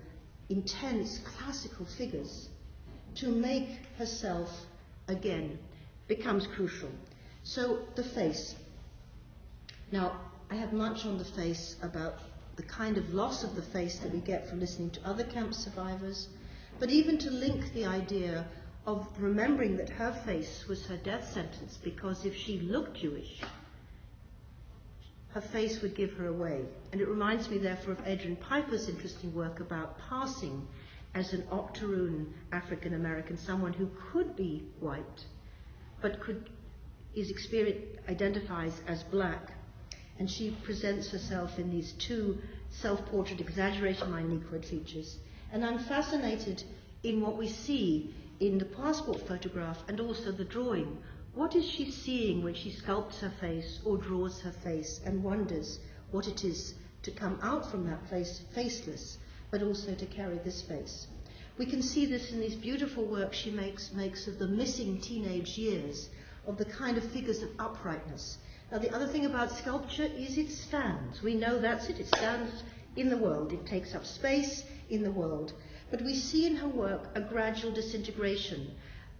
Speaker 3: intense, classical figures, to make herself again becomes crucial. So the face. Now, I have much on the face about the kind of loss of the face that we get from listening to other camp survivors, but even to link the idea of remembering that her face was her death sentence, because if she looked Jewish, her face would give her away. And it reminds me therefore of Adrian Piper's interesting work about passing as an octoroon African American, someone who could be white, but identifies as black. And she presents herself in these two self-portrait exaggerating my Negroid features. And I'm fascinated in what we see in the passport photograph and also the drawing. What is she seeing when she sculpts her face or draws her face and wonders what it is to come out from that face faceless, but also to carry this face? We can see this in these beautiful works she makes of the missing teenage years, of the kind of figures of uprightness. Now the other thing about sculpture is it stands. We know that's it. It stands in the world. It takes up space in the world. But we see in her work a gradual disintegration.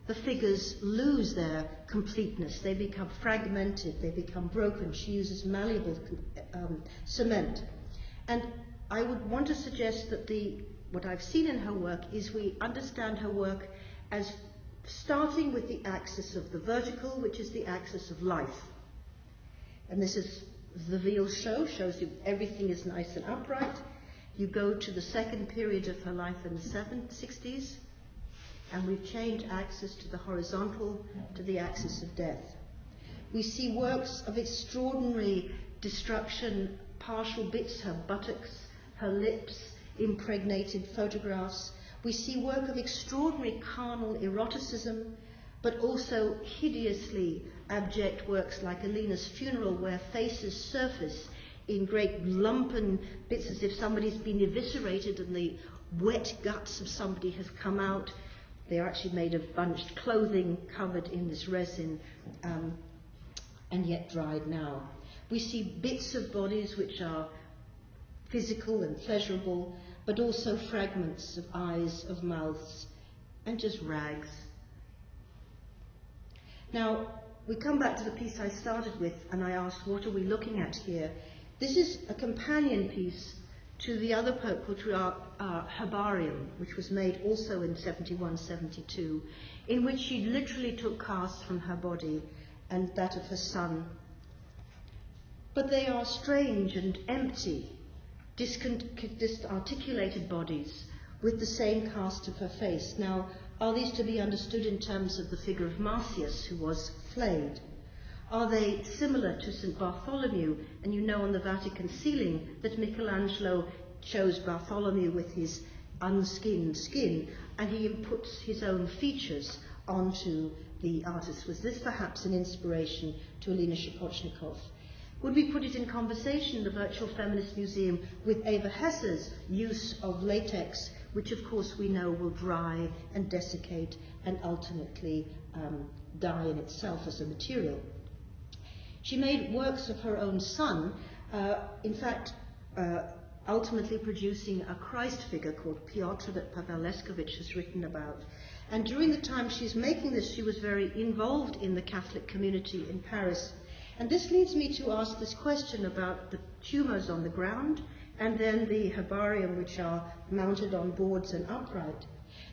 Speaker 3: The figures lose their completeness. They become fragmented. They become broken. She uses malleable cement. And I would want to suggest that what I've seen in her work is we understand her work as starting with the axis of the vertical, which is the axis of life. And this is the veal shows you everything is nice and upright. You go to the second period of her life in the 60s, and we've changed axis to the horizontal, to the axis of death. We see works of extraordinary destruction, partial bits, her buttocks, her lips, impregnated photographs. We see work of extraordinary carnal eroticism, but also hideously abject works like Alina's funeral, where faces surface in great lumpen bits as if somebody's been eviscerated and the wet guts of somebody have come out. They are actually made of bunched clothing covered in this resin and yet dried now. We see bits of bodies which are physical and pleasurable, but also fragments of eyes, of mouths, and just rags. Now, we come back to the piece I started with, and I asked, what are we looking at here? This is a companion piece to the other patriarch herbarium, which was made also in 71-72, in which she literally took casts from her body and that of her son. But they are strange and empty, disarticulated bodies with the same cast of her face. Now, are these to be understood in terms of the figure of Marcius, who was flayed? Are they similar to St. Bartholomew? And you know on the Vatican ceiling that Michelangelo chose Bartholomew with his unskinned skin, and he puts his own features onto the artist. Was this perhaps an inspiration to Alina Shapochnikov? Would we put it in conversation in the Virtual Feminist Museum with Eva Hesse's use of latex, which of course we know will dry and desiccate and ultimately die in itself as a material? She made works of her own son, in fact, ultimately producing a Christ figure called Piotr that Pavel Leskovich has written about. And during the time she's making this, she was very involved in the Catholic community in Paris. And this leads me to ask this question about the tumours on the ground and then the herbarium, which are mounted on boards and upright.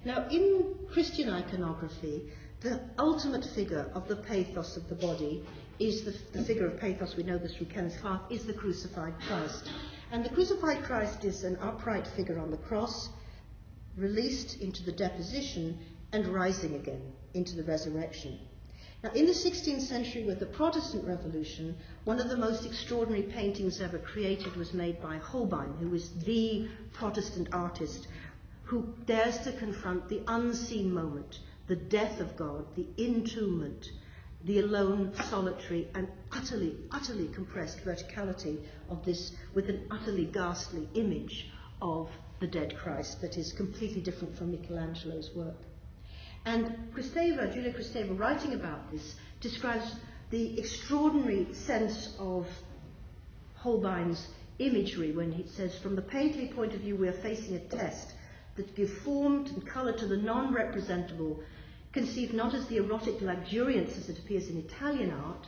Speaker 3: Now, in Christian iconography, the ultimate figure of the pathos of the body is the figure of pathos, we know this from Kenneth Clark, is the crucified Christ. And the crucified Christ is an upright figure on the cross, released into the deposition and rising again into the resurrection. Now, in the 16th century, with the Protestant Revolution, one of the most extraordinary paintings ever created was made by Holbein, who was the Protestant artist who dares to confront the unseen moment, the death of God, the entombment, the alone, solitary, and utterly, utterly compressed verticality of this, with an utterly ghastly image of the dead Christ that is completely different from Michelangelo's work. And Julia Kristeva, writing about this, describes the extraordinary sense of Holbein's imagery when he says, from the painterly point of view, we are facing a test that gives form and colour to the non-representable, conceived not as the erotic luxuriance as it appears in Italian art,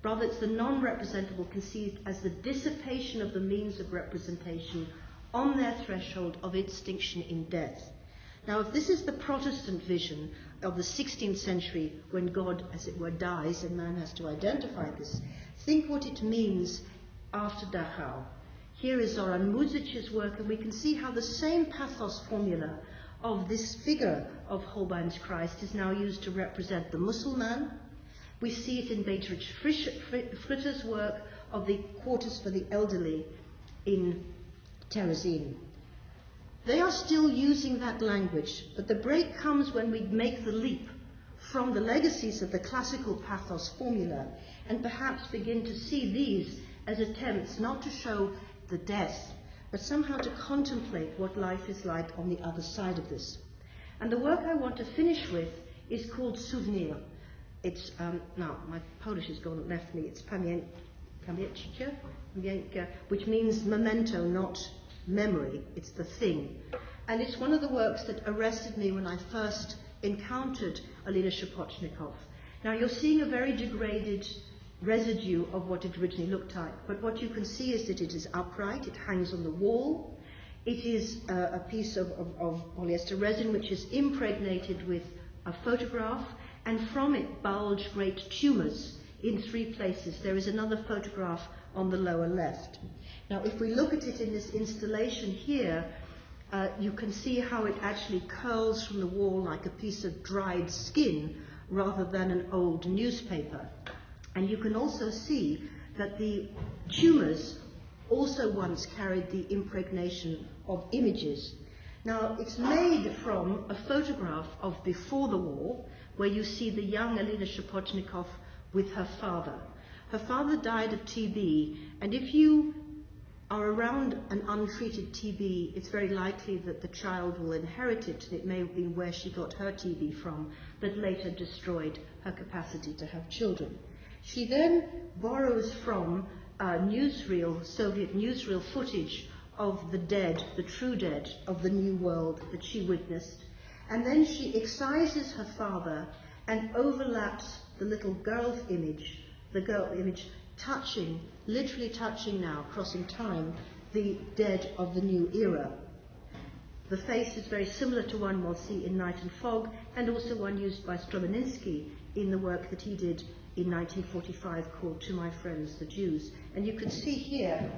Speaker 3: rather it's the non-representable conceived as the dissipation of the means of representation on their threshold of extinction in death. Now, if this is the Protestant vision of the 16th century, when God, as it were, dies and man has to identify this, think what it means after Dachau. Here is Zoran Muzic's work, and we can see how the same pathos formula of this figure of Holbein's Christ is now used to represent the Mussulman. We see it in Beatrix Fritter's work of the Quarters for the Elderly in Terezin. They are still using that language, but the break comes when we make the leap from the legacies of the classical pathos formula and perhaps begin to see these as attempts not to show the death, but somehow to contemplate what life is like on the other side of this. And the work I want to finish with is called Souvenir. It's, now my Polish has gone and left me, it's pamięć, which means memento, not memory, it's the thing. And it's one of the works that arrested me when I first encountered Alina Shapochnikov. Now you're seeing a very degraded residue of what it originally looked like, but what you can see is that it is upright, it hangs on the wall, it is a piece of polyester resin which is impregnated with a photograph, and from it bulge great tumours in 3 places. There is another photograph on the lower left. Now, if we look at it in this installation here, you can see how it actually curls from the wall like a piece of dried skin rather than an old newspaper. And you can also see that the tumours also once carried the impregnation of images. Now, it's made from a photograph of before the war, where you see the young Alina Shapochnikov with her father. Her father died of TB, and if you are around an untreated TB, it's very likely that the child will inherit it. It may have been where she got her TB from that later destroyed her capacity to have children. She then borrows from Soviet newsreel footage of the dead, the true dead of the New World that she witnessed, and then she excises her father and overlaps the little girl's image, the girl image, touching, literally touching now, crossing time, the dead of the new era. The face is very similar to one we'll see in Night and Fog, and also one used by Stromininski in the work that he did in 1945 called To My Friends the Jews. And you can see here,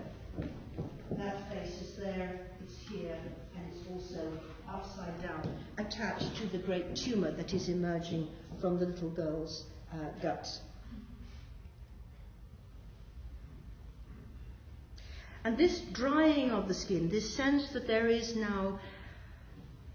Speaker 3: that face is there, it's here, and it's also upside down, attached to the great tumor that is emerging from the little girl's gut. And this drying of the skin, this sense that there is now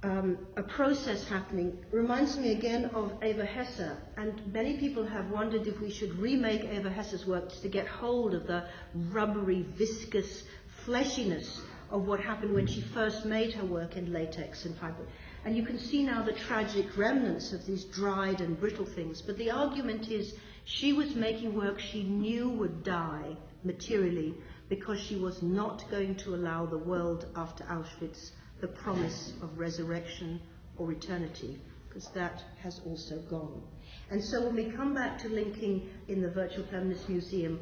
Speaker 3: a process happening, reminds me again of Eva Hesse. And many people have wondered if we should remake Eva Hesse's work to get hold of the rubbery, viscous fleshiness of what happened when she first made her work in latex and fiber. And you can see now the tragic remnants of these dried and brittle things. But the argument is she was making work she knew would die materially, because she was not going to allow the world after Auschwitz the promise of resurrection or eternity, because that has also gone. And so when we come back to linking in the Virtual Feminist Museum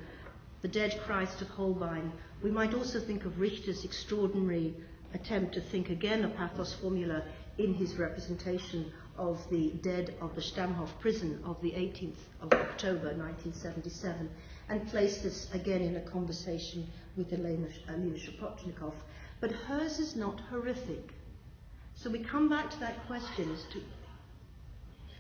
Speaker 3: the dead Christ of Holbein, we might also think of Richter's extraordinary attempt to think again a pathos formula in his representation of the dead of the Stammhof prison of the 18th of October 1977, and place this again in a conversation with Alina Shapotnikov. But hers is not horrific. So we come back to that question as to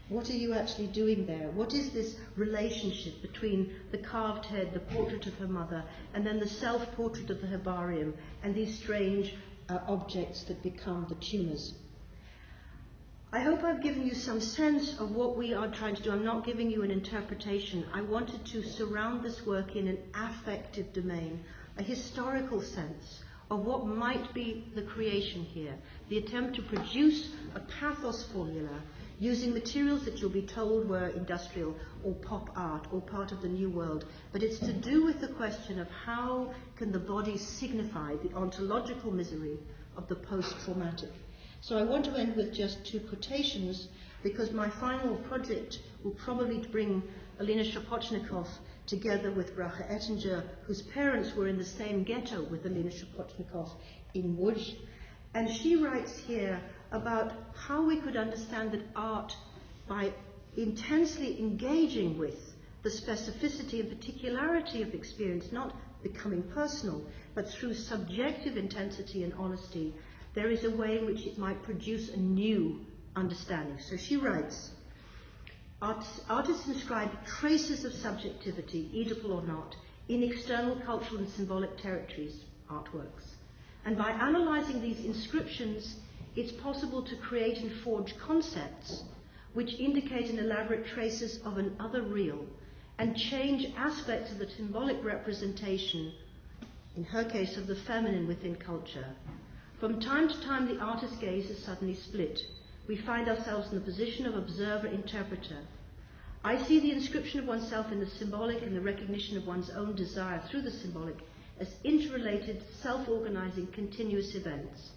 Speaker 3: what are you actually doing there? What is this relationship between the carved head, the portrait of her mother, and then the self-portrait of the herbarium, and these strange objects that become the tumors? I hope I've given you some sense of what we are trying to do. I'm not giving you an interpretation. I wanted to surround this work in an affective domain, a historical sense of what might be the creation here, the attempt to produce a pathos formula using materials that you'll be told were industrial or pop art or part of the New World. But it's to do with the question of how can the body signify the ontological misery of the post-traumatic. So I want to end with just two quotations, because my final project will probably bring Alina Shapotnikov together with Bracha Ettinger, whose parents were in the same ghetto with Alina Shapotnikov in Łódź. And she writes here about how we could understand that art, by intensely engaging with the specificity and particularity of experience, not becoming personal, but through subjective intensity and honesty, there is a way in which it might produce a new understanding. So she writes, artists inscribe traces of subjectivity, Oedipal or not, in external cultural and symbolic territories, artworks. And by analysing these inscriptions, it's possible to create and forge concepts which indicate and elaborate traces of an other real, and change aspects of the symbolic representation, in her case of the feminine within culture. From time to time, the artist's gaze is suddenly split. We find ourselves in the position of observer-interpreter. I see the inscription of oneself in the symbolic and the recognition of one's own desire through the symbolic as interrelated, self-organizing, continuous events.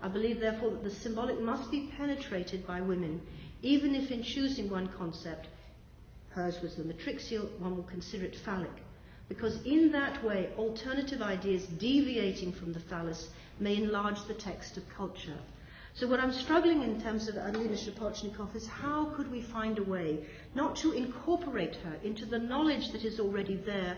Speaker 3: I believe, therefore, that the symbolic must be penetrated by women, even if in choosing one concept, hers was the matrixial, one will consider it phallic, because in that way, alternative ideas deviating from the phallus may enlarge the text of culture. So what I'm struggling in terms of Alina Shapotnikov is how could we find a way not to incorporate her into the knowledge that is already there,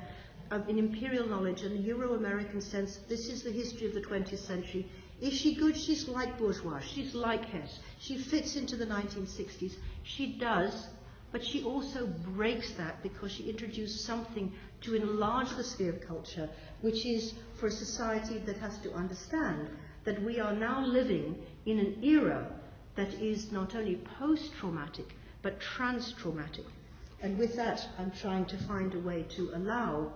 Speaker 3: of an imperial knowledge and a Euro-American sense, this is the history of the 20th century. Is she good? She's like bourgeois. She's like Hess. She fits into the 1960s. She does, but she also breaks that because she introduced something to enlarge the sphere of culture, which is for a society that has to understand that we are now living in an era that is not only post-traumatic, but trans-traumatic. And with that, I'm trying to find a way to allow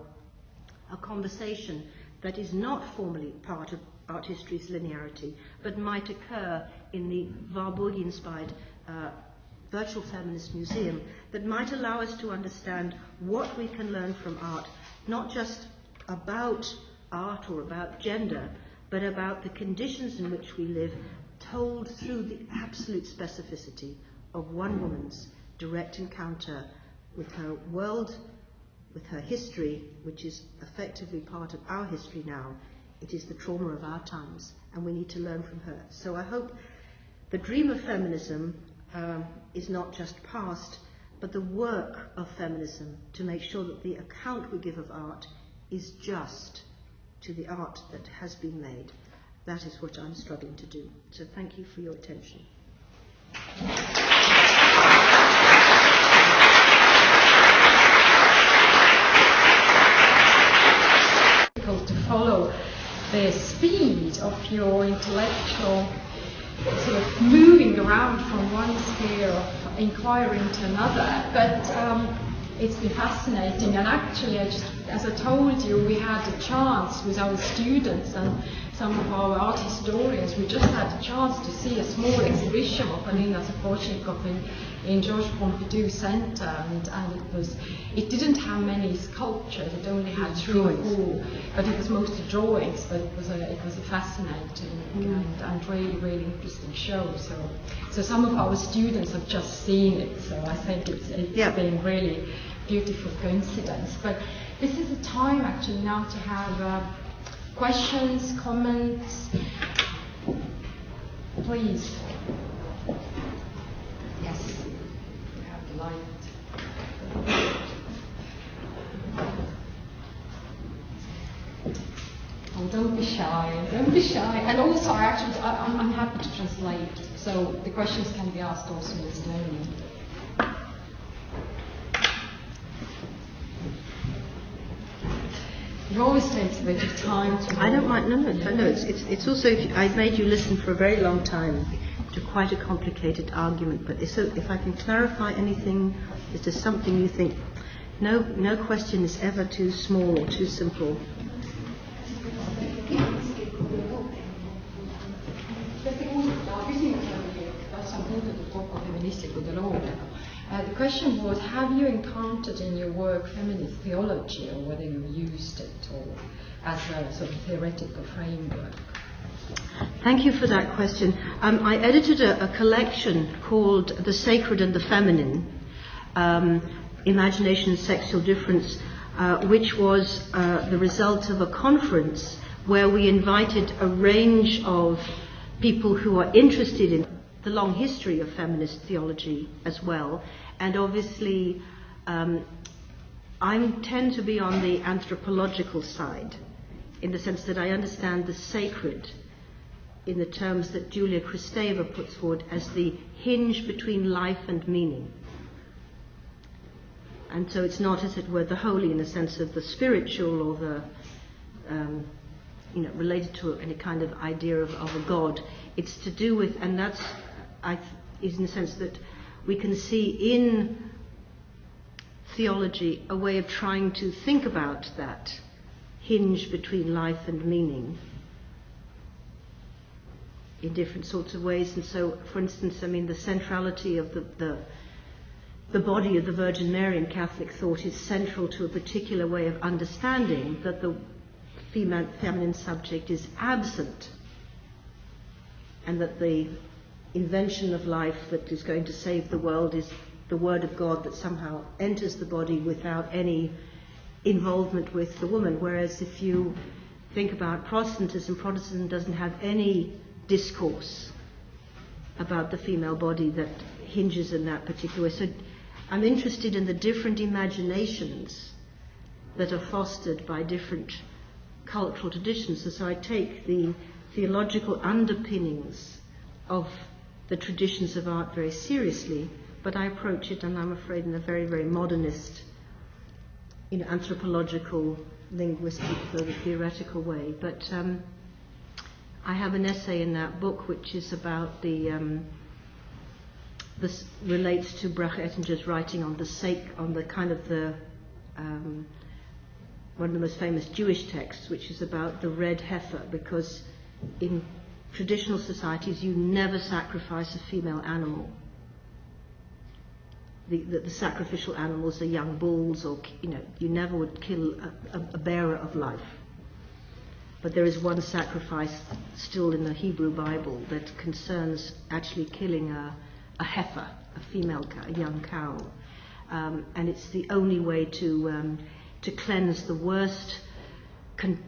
Speaker 3: a conversation that is not formally part of art history's linearity, but might occur in the Warburg-inspired virtual feminist museum, that might allow us to understand what we can learn from art, not just about art or about gender, but about the conditions in which we live, told through the absolute specificity of one woman's direct encounter with her world, with her history, which is effectively part of our history now. It is the trauma of our times, and we need to learn from her. So I hope the dream of feminism is not just past, but the work of feminism to make sure that the account we give of art is just to the art that has been made. That is what I'm struggling to do. So thank you for your attention.
Speaker 2: Difficult to follow the speed of your intellectual sort of moving around from one sphere of inquiry to another, but it's been fascinating. And actually, as I told you, we had a chance with our students and some of our art historians. We just had a chance to see a small exhibition of Alina Sapochnikov in Georges Pompidou Center, and it didn't have many sculptures. It only had 3 or 4, but it was mostly drawings. But it was a fascinating and really interesting show. So some of our students have just seen it. So I think it's been really beautiful coincidence. But this is a time actually now to have questions, comments. Please. Yes. You have the light. Oh, don't be shy. Don't be shy. And also, I'm happy to translate. So the questions can be asked also in Estonian. It always takes a bit of time to...
Speaker 3: I don't mind. No. It's also, I've made you listen for a very long time to quite a complicated argument. But if I can clarify anything, is there something you think? No question is ever too small or too simple.
Speaker 2: The question was, have you encountered in your work feminist theology, or whether you used it or as a sort of theoretical framework?
Speaker 3: Thank you for that question. I edited a collection called The Sacred and the Feminine, Imagination and Sexual Difference, which was the result of a conference where we invited a range of people who are interested in the long history of feminist theology as well. And obviously, I tend to be on the anthropological side, in the sense that I understand the sacred in the terms that Julia Kristeva puts forward as the hinge between life and meaning. And so it's not, as it were, the holy in the sense of the spiritual or the, related to any kind of idea of a god. It's to do with, and that's, is in the sense that we can see in theology a way of trying to think about that hinge between life and meaning in different sorts of ways. And so, for instance, the centrality of the body of the Virgin Mary in Catholic thought is central to a particular way of understanding that the feminine subject is absent, and that the invention of life that is going to save the world is the Word of God that somehow enters the body without any involvement with the woman. Whereas if you think about Protestantism doesn't have any discourse about the female body that hinges in that particular way. So I'm interested in the different imaginations that are fostered by different cultural traditions. And so I take the theological underpinnings of the traditions of art very seriously, but I approach it, and I'm afraid, in a very, very modernist, anthropological, linguistic, theoretical way. But I have an essay in that book which is about this relates to Bracha Ettinger's writing on the kind of the one of the most famous Jewish texts, which is about the red heifer, because in traditional societies you never sacrifice a female animal. The sacrificial animals are young bulls, or you never would kill a bearer of life. But there is one sacrifice still in the Hebrew Bible that concerns actually killing a heifer, a female cow, a young cow, and it's the only way to cleanse the worst,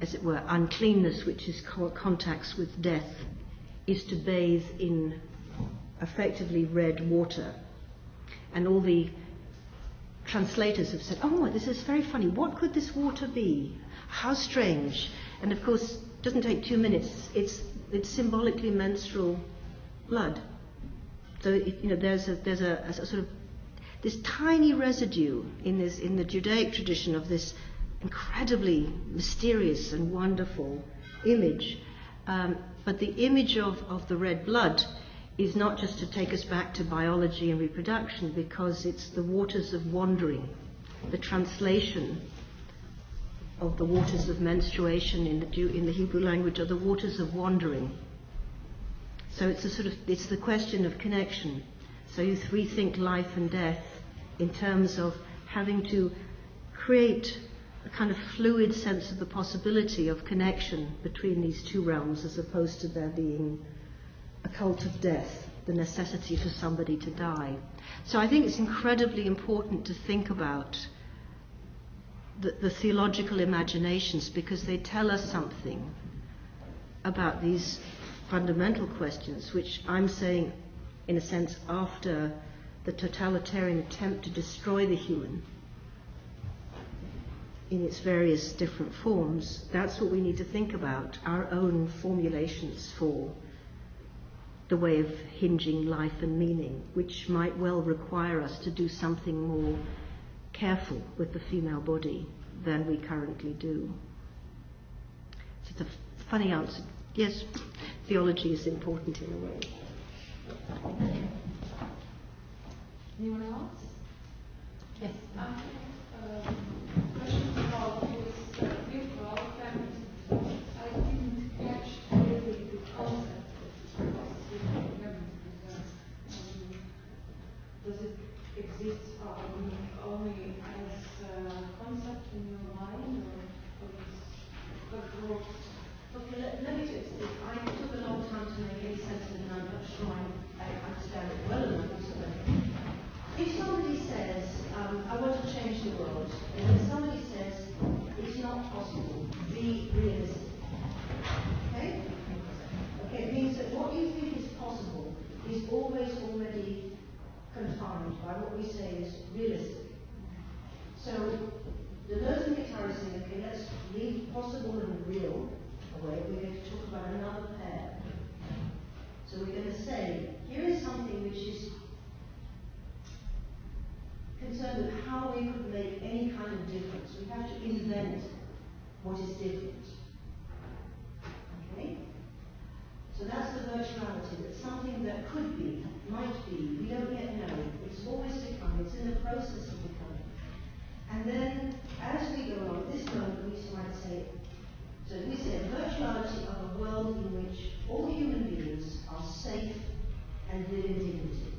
Speaker 3: as it were, uncleanness, which is contacts with death, is to bathe in effectively red water. And all the translators have said, oh, this is very funny. What could this water be? How strange. And of course, it doesn't take 2 minutes. It's symbolically menstrual blood. So there's a sort of this tiny residue in the Judaic tradition of this incredibly mysterious and wonderful image. But the image of the red blood is not just to take us back to biology and reproduction, because it's the waters of wandering. The translation of the waters of menstruation in the Hebrew language are the waters of wandering. So it's the question of connection. So you rethink life and death in terms of having to create a kind of fluid sense of the possibility of connection between these two realms, as opposed to there being a cult of death, the necessity for somebody to die. So I think it's incredibly important to think about the theological imaginations, because they tell us something about these fundamental questions, which I'm saying, in a sense, after the totalitarian attempt to destroy the human in its various different forms, that's what we need to think about, our own formulations for the way of hinging life and meaning, which might well require us to do something more careful with the female body than we currently do. So it's a funny answer. Yes, theology is important in a way.
Speaker 2: Anyone else? Yes.
Speaker 4: Question about this virtual feminism. I didn't catch really the concept of feminism. Does it exist only as a concept in your mind, or does it work?
Speaker 3: Okay, let me just, I took a long time to make any sense of it, and I'm not sure I understand it well enough. If somebody says, I want to change the world, and then somebody says, it's not possible, be realistic. Okay? Okay, it means that what you think is possible is always already confined by what we say is realistic. So, the Deleuze and Guittari is saying, okay, let's leave possible and real away. We're going to talk about another pair. So we're going to say, here is something which is concerned with how we could make any kind of difference. We have to invent what is different. Okay? So that's the virtuality, that something that could be, might be, we don't yet know. It's always to come, it's in the process of becoming. And then, as we go on, at this moment we might say, so we say virtuality of a world in which all human beings are safe and live in dignity.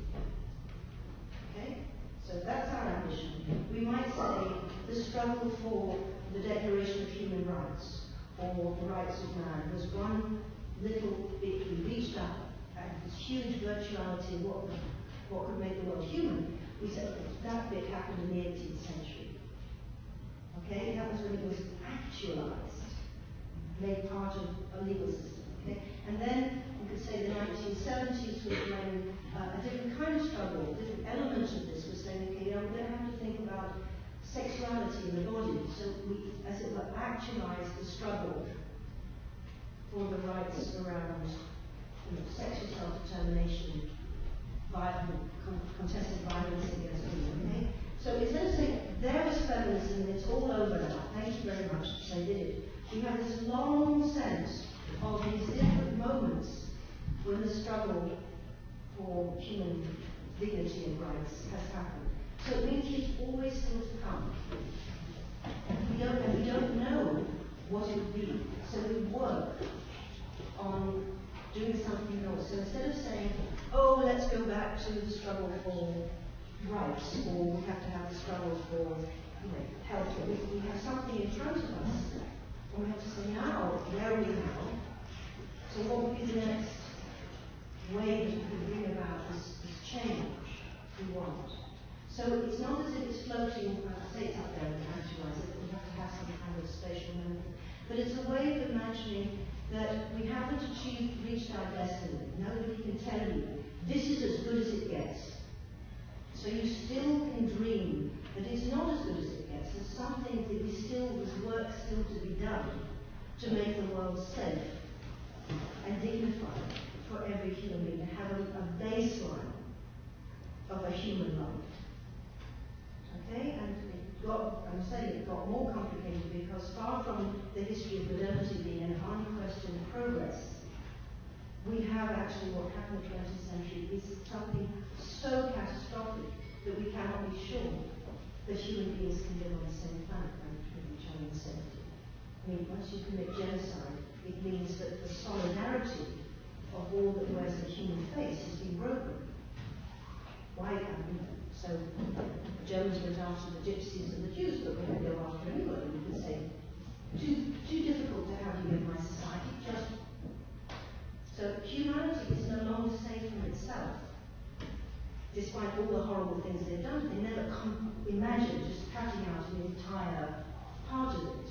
Speaker 3: Okay? So that's our ambition. We might say the struggle for the Declaration of Human Rights, or the rights of man, was one little bit we reached up at this huge virtuality of what could make the world human. We said that bit happened in the 18th century. Okay? That was when it was actualized, made part of a legal system. Okay? And then you could say the 1970s was when a different kind of struggle, different elements of this was saying, okay, we're going to have to think about sexuality in the body. So we, as it were, actualize the struggle for the rights around sexual self-determination, contested violence against women. Okay? So instead of saying, there was feminism, it's all over now, thank you very much, they did it. We have this long sense of these different moments when the struggle for human dignity and rights has happened. So it means it's always still to come. We don't know what it would be. So we work on doing something else. So instead of saying, oh, let's go back to the struggle for rights, or we have to have the struggle for health, we have something in front of us, and we have to say, now, where are we now? So what would be the next way that we can bring about this change we want? So it's not as if it's floating, I say it's up there and actualize it, we have to have some kind of spatial memory. But it's a way of imagining that we haven't reached our destiny. Nobody can tell you, this is as good as it gets. So you still can dream that it's not as good as it gets. There's something that there's work still to be done to make the world safe and dignified for every human being, to have a baseline of a human life. Okay? And I'm saying it got more complicated because far from the history of modernity being an unquestioned progress, we have actually what happened in the 20th century is something so catastrophic that we cannot be sure that human beings can live on the same planet with each other in safety. I mean, once you commit genocide, it means that the solidarity of all that wears a human face has been broken. Why? So the Germans went after the gypsies and the Jews, but we could go after anybody. We could say, too difficult to have you in my society, just. So humanity is no longer safe from itself, despite all the horrible things they've done. They never imagine just cutting out an entire part of it.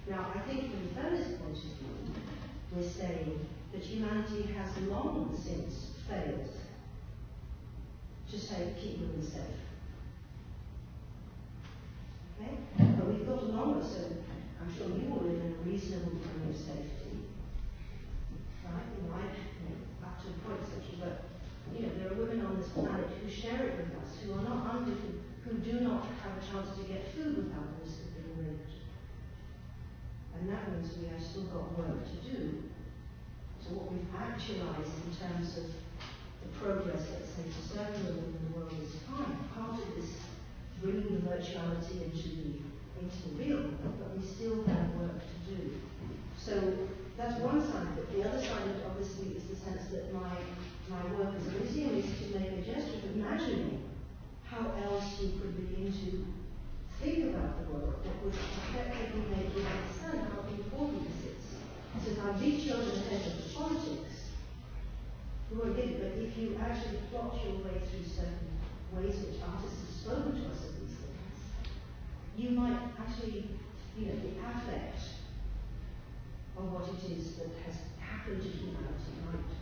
Speaker 3: Now, I think from the feminist point of view, we're saying that humanity has long since failed to say, keep women safe. Okay? But we've got longer, so I'm sure you all live in a reasonable degree of safety. Right? Up to a point, etc. But there are women on this planet who share it with us, who are not who do not have a chance to get food without the risk of being raped. And that means we have still got work to do. So what we've actualized in terms of the progress, let's say, to certain women in the world is fine. Part of this bringing the virtuality into the real, but we still have work to do. So that's one side of it. The other side of it, obviously, is the sense that my work as a museum is to make a gesture of imagining how else you could begin to think about the world that would effectively make you understand how important this is. So if I leave children ahead of the politics, we won't get it, but if you actually plot your way through certain ways which artists have spoken to us of these things, you might actually, the affect of what it is that has happened to humanity might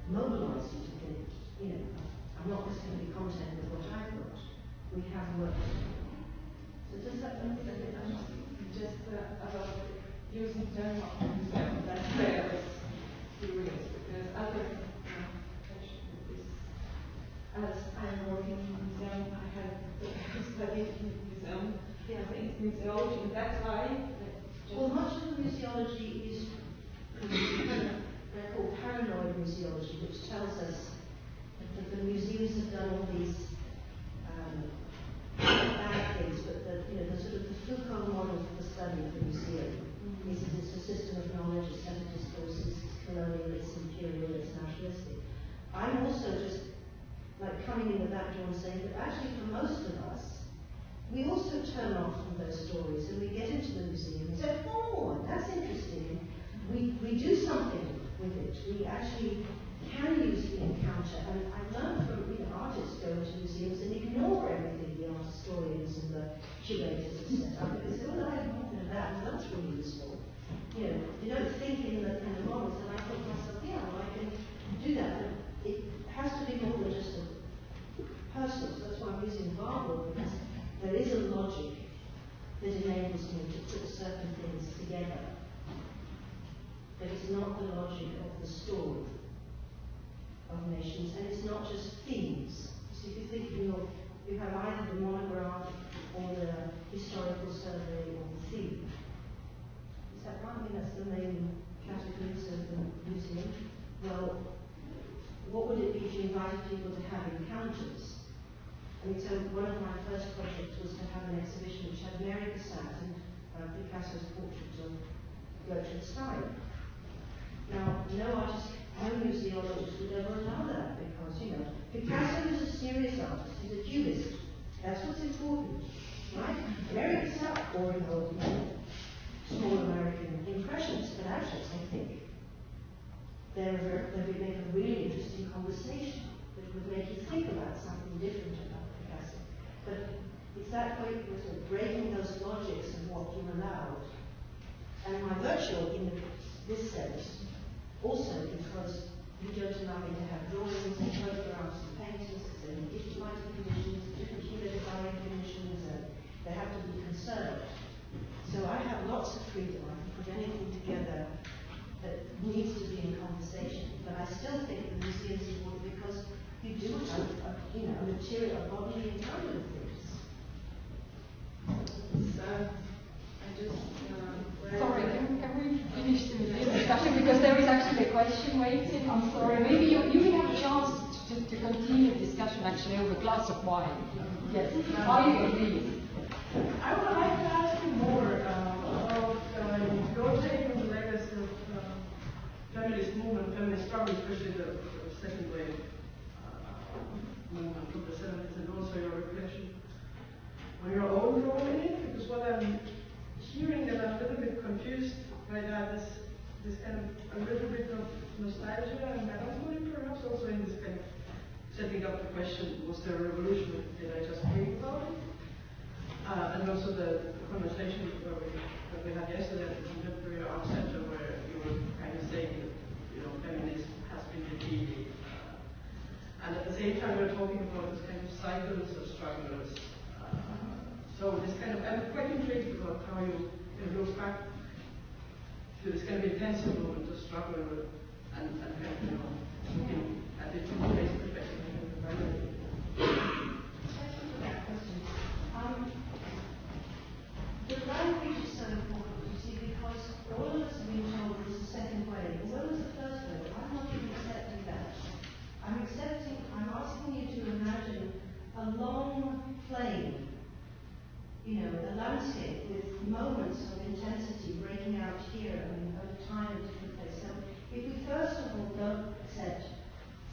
Speaker 3: mobilize you to think, I'm not just going to be content with what I've got. We have work to do. So does that make sense?
Speaker 4: Just about using term of museum, that's where I was curious, because other as I'm working in museum, I have studied in museum, in museology, and that's why.
Speaker 3: Well, much of the museology is they're called paranoid museology, which tells us that the museums have done all these bad things, but the sort of the Foucault model for the study of the museum is that it's a system of knowledge, a set of discourses, it's colonial, it's imperial, it's nationalistic. I'm also just like coming in the back door and saying that actually for most of us, we also turn off from those stories and we get into the museum and say, oh, that's interesting. We do something with it. We actually can use the encounter. And I've learned from artists go into museums and ignore everything the art historians and the curators have set up. They say, well, I have more of that, and that's really useful. You don't think in the models, and I thought to myself, yeah, well, I can do that. But it has to be more than just a personal. So that's why I'm using Bible, because there is a logic that enables me to put certain things together. But it's not the logic of the story of nations, and it's not just themes. So if you think you have either the monograph or the historical survey or the theme. Is that right? I mean, that's the main categories of the museum. Well, what would it be if you invited people to have encounters? I mean, so one of my first projects was to have an exhibition which had Mary Cassatt and Picasso's portrait of Gertrude Stein. Now, no artist, no museologist would ever allow that because, you know, Picasso is a serious artist, he's a cubist. That's what's important, right? Very except boring old men, small American impressions, but actually, I think they would make a really interesting conversation that would make you think about something different about Picasso. But it's that way of breaking those logics of what you allowed. And my virtual in this sense, also because you don't allow me to have drawings and photographs and paintings, and different lighting conditions, different humidifying conditions, and they have to be conserved. So I have lots of freedom. I can put anything together that needs to be in conversation. But I still think the museum is important because you do have a material, a bodily encounter with things.
Speaker 2: Sorry, can we finish the museum discussion? Because there is actually a question waiting. I'm sorry. Maybe you can have a chance to continue the discussion actually over a glass of wine. Yes. Are you agreed?
Speaker 4: I would like to ask you more about your take on the legacy of feminist movement, feminist struggle, especially the second wave movement of the 70s, and also your reflection on your own role in it. Because what I'm hearing, and I'm a little bit confused by that, is this kind of a little bit of nostalgia and melancholy, perhaps also in this kind of setting up the question: was there a revolution? Did I just dream about it? And also the conversation that we had yesterday at the Contemporary Art Center, where you were kind of saying that, you know, feminism has been defeated. And at the same time, we're talking about this kind of cycles of strugglers. So this kind of, I'm quite intrigued about how you look back to this kind of intensive moment of struggle and kind of, you know, looking at it from today's perspective.
Speaker 3: The language is so important, you see, because all of us have been told there's a second wave. Well, when was the first wave? I'm not even accepting that. I'm asking you to imagine a long flame, you know, a landscape with moments of intensity breaking out here and over time in different places. So if we first of all don't accept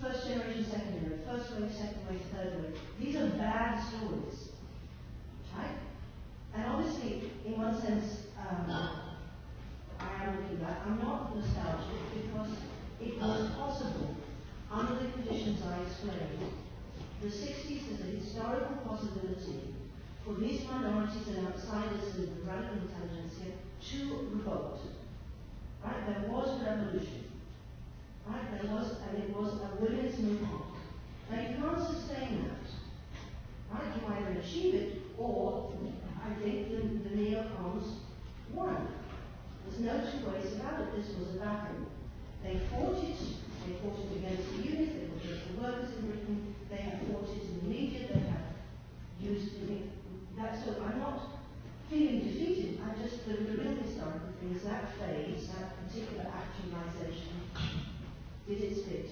Speaker 3: first generation, second wave, first wave, second wave, third wave, these are bad stories, right? And obviously, in one sense, I am looking back. I'm not nostalgic because it was possible, under the conditions I explained. The 60s is a historical possibility for these minorities and outsiders and the radical intelligentsia to revolt. Right? There was revolution. Right? There was, and it was a women's movement. Now you can't sustain that. Right? You either achieve it or I think the neocons won. There's no two ways about it. This was a battle. They fought it. They fought it against the unions. They fought it against the workers in Britain. They have fought it in the media. They have used that. So I'm not feeling defeated. I just, the real historical thing is that phase, that particular actualization, did its bit.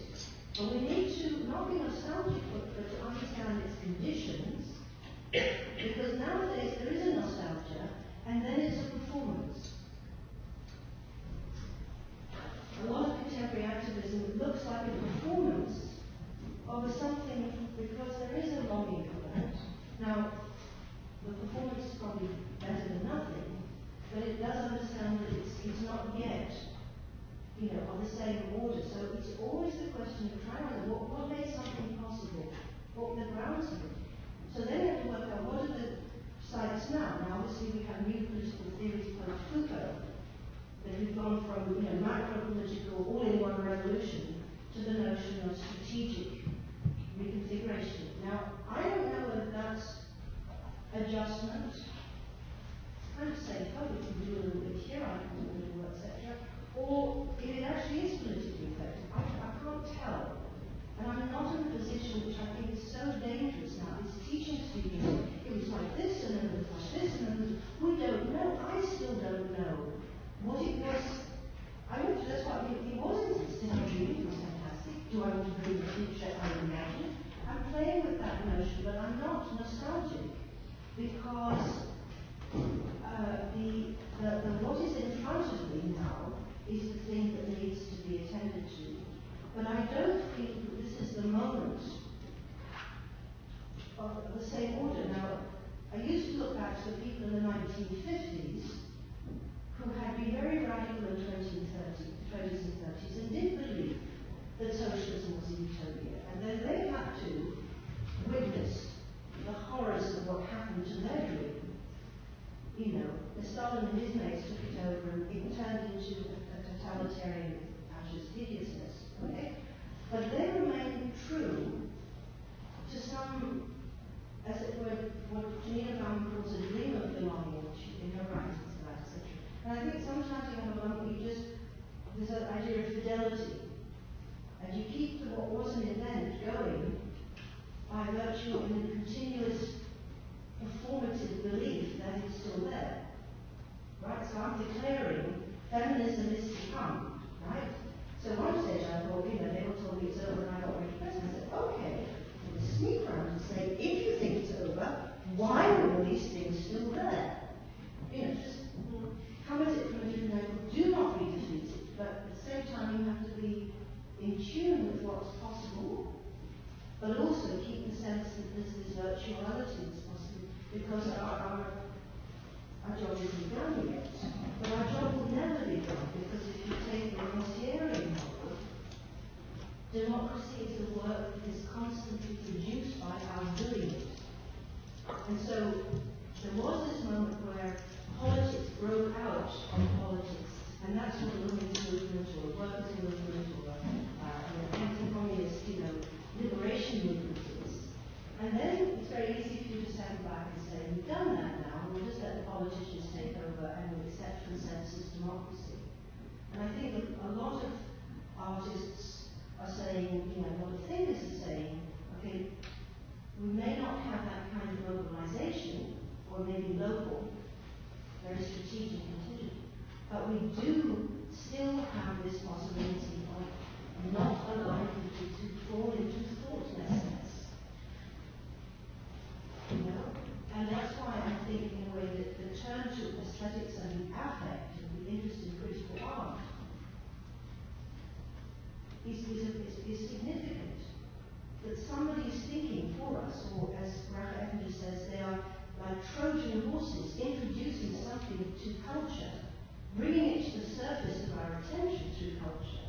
Speaker 3: But we need to not be nostalgic, but to understand its conditions. Because nowadays there is a nostalgia, and then it's a performance. A lot of contemporary activism looks like a performance of something, because there is a longing for that. Now, the performance is probably better than nothing, but it does understand that it's not yet, you know, on the same order. So it's always the question of trying to what makes something possible, what the grounds of it. So then we have to work out what are the sites now. Now, obviously, we have new political theories post-Foucault that we've gone from, you know, macro-political, all-in-one revolution to the notion of strategic reconfiguration. Now, I don't know whether that's adjustment, kind of safer, we can do a little bit here, I can do a little, etc., or if it actually is politically effective. I can't tell. And I'm not in a position which I think is so dangerous now. It's teaching students, it was like this, and then it was like this, and then we don't know. I still don't know what it was. I mean, that's what it wasn't. Did I dream it was fantastic? Do I want to dream the future I imagine? I'm playing with that notion, but I'm not nostalgic because what is in front of me now is the thing that needs to be attended to. But I don't feel that this is the moment of the same order. Now, I used to look back to the people in the 1950s who had been very radical in the 20s and 30s and did believe that socialism was a utopia. And then they had to witness the horrors of what happened to their dream. You know, Stalin and his mates took it over and it turned into a totalitarian fascist hideousness. Okay? But they remained true to some, as it were, what Janina Baum calls a dream of belonging, which in her writings about, etc. And I think sometimes you have a moment where you just, there's an idea of fidelity. And you keep the what was an event going by virtue of a continuous performative belief that it's still there. Right? So I'm declaring feminism is to come. Right? So one stage I thought, they all told me it's over and I got really pressed. I said, okay, I'm going to sneak around and say, if you think it's over, why are all these things still there? Just come at it from a different angle. Do not be defeated, but at the same time you have to be in tune with what's possible, but also keep the sense that there's this virtuality that's possible, because our job isn't done yet. But our job will never be done, because if you take the Rossierian model, democracy is a work that is constantly produced by our doing it. And so there was this moment where politics broke out of politics, and that's what the women's movement or the workers' movement or the anti-communist, liberation movement is. And then it's very easy for you to stand back and say, we've done that now, we'll just let the politicians take over and we'll accept consensus democracy. And I think a lot of artists are saying, what the thinkers are saying, okay, we may not have that kind of mobilization, or maybe local, very strategic contingent, but we do still have this possibility of not allowing people to fall into thoughtlessness. And that's why I think, in a way, that the turn to aesthetics and the affect and the interest in critical art is significant. That somebody is thinking for us, or as Rafa Effendi says, they are like Trojan horses introducing something to culture, bringing it to the surface of our attention through culture,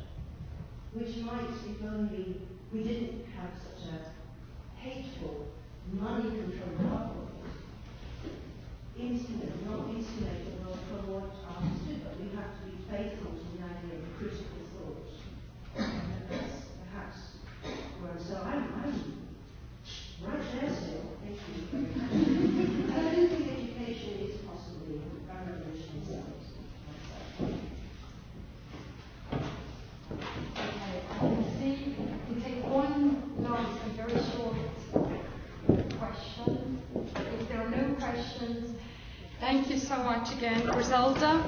Speaker 3: which might, if only we didn't have such a hateful, money-controlled government, not insulate the world from what artists do, but we have to be faithful to the idea of critical thought. And that's perhaps where, so I'm right there still. Thank you very much. And I do think education is possibly revolution itself.
Speaker 2: Okay, I can see we take one last and very short question. If there are no questions, thank you so much again, Griselda.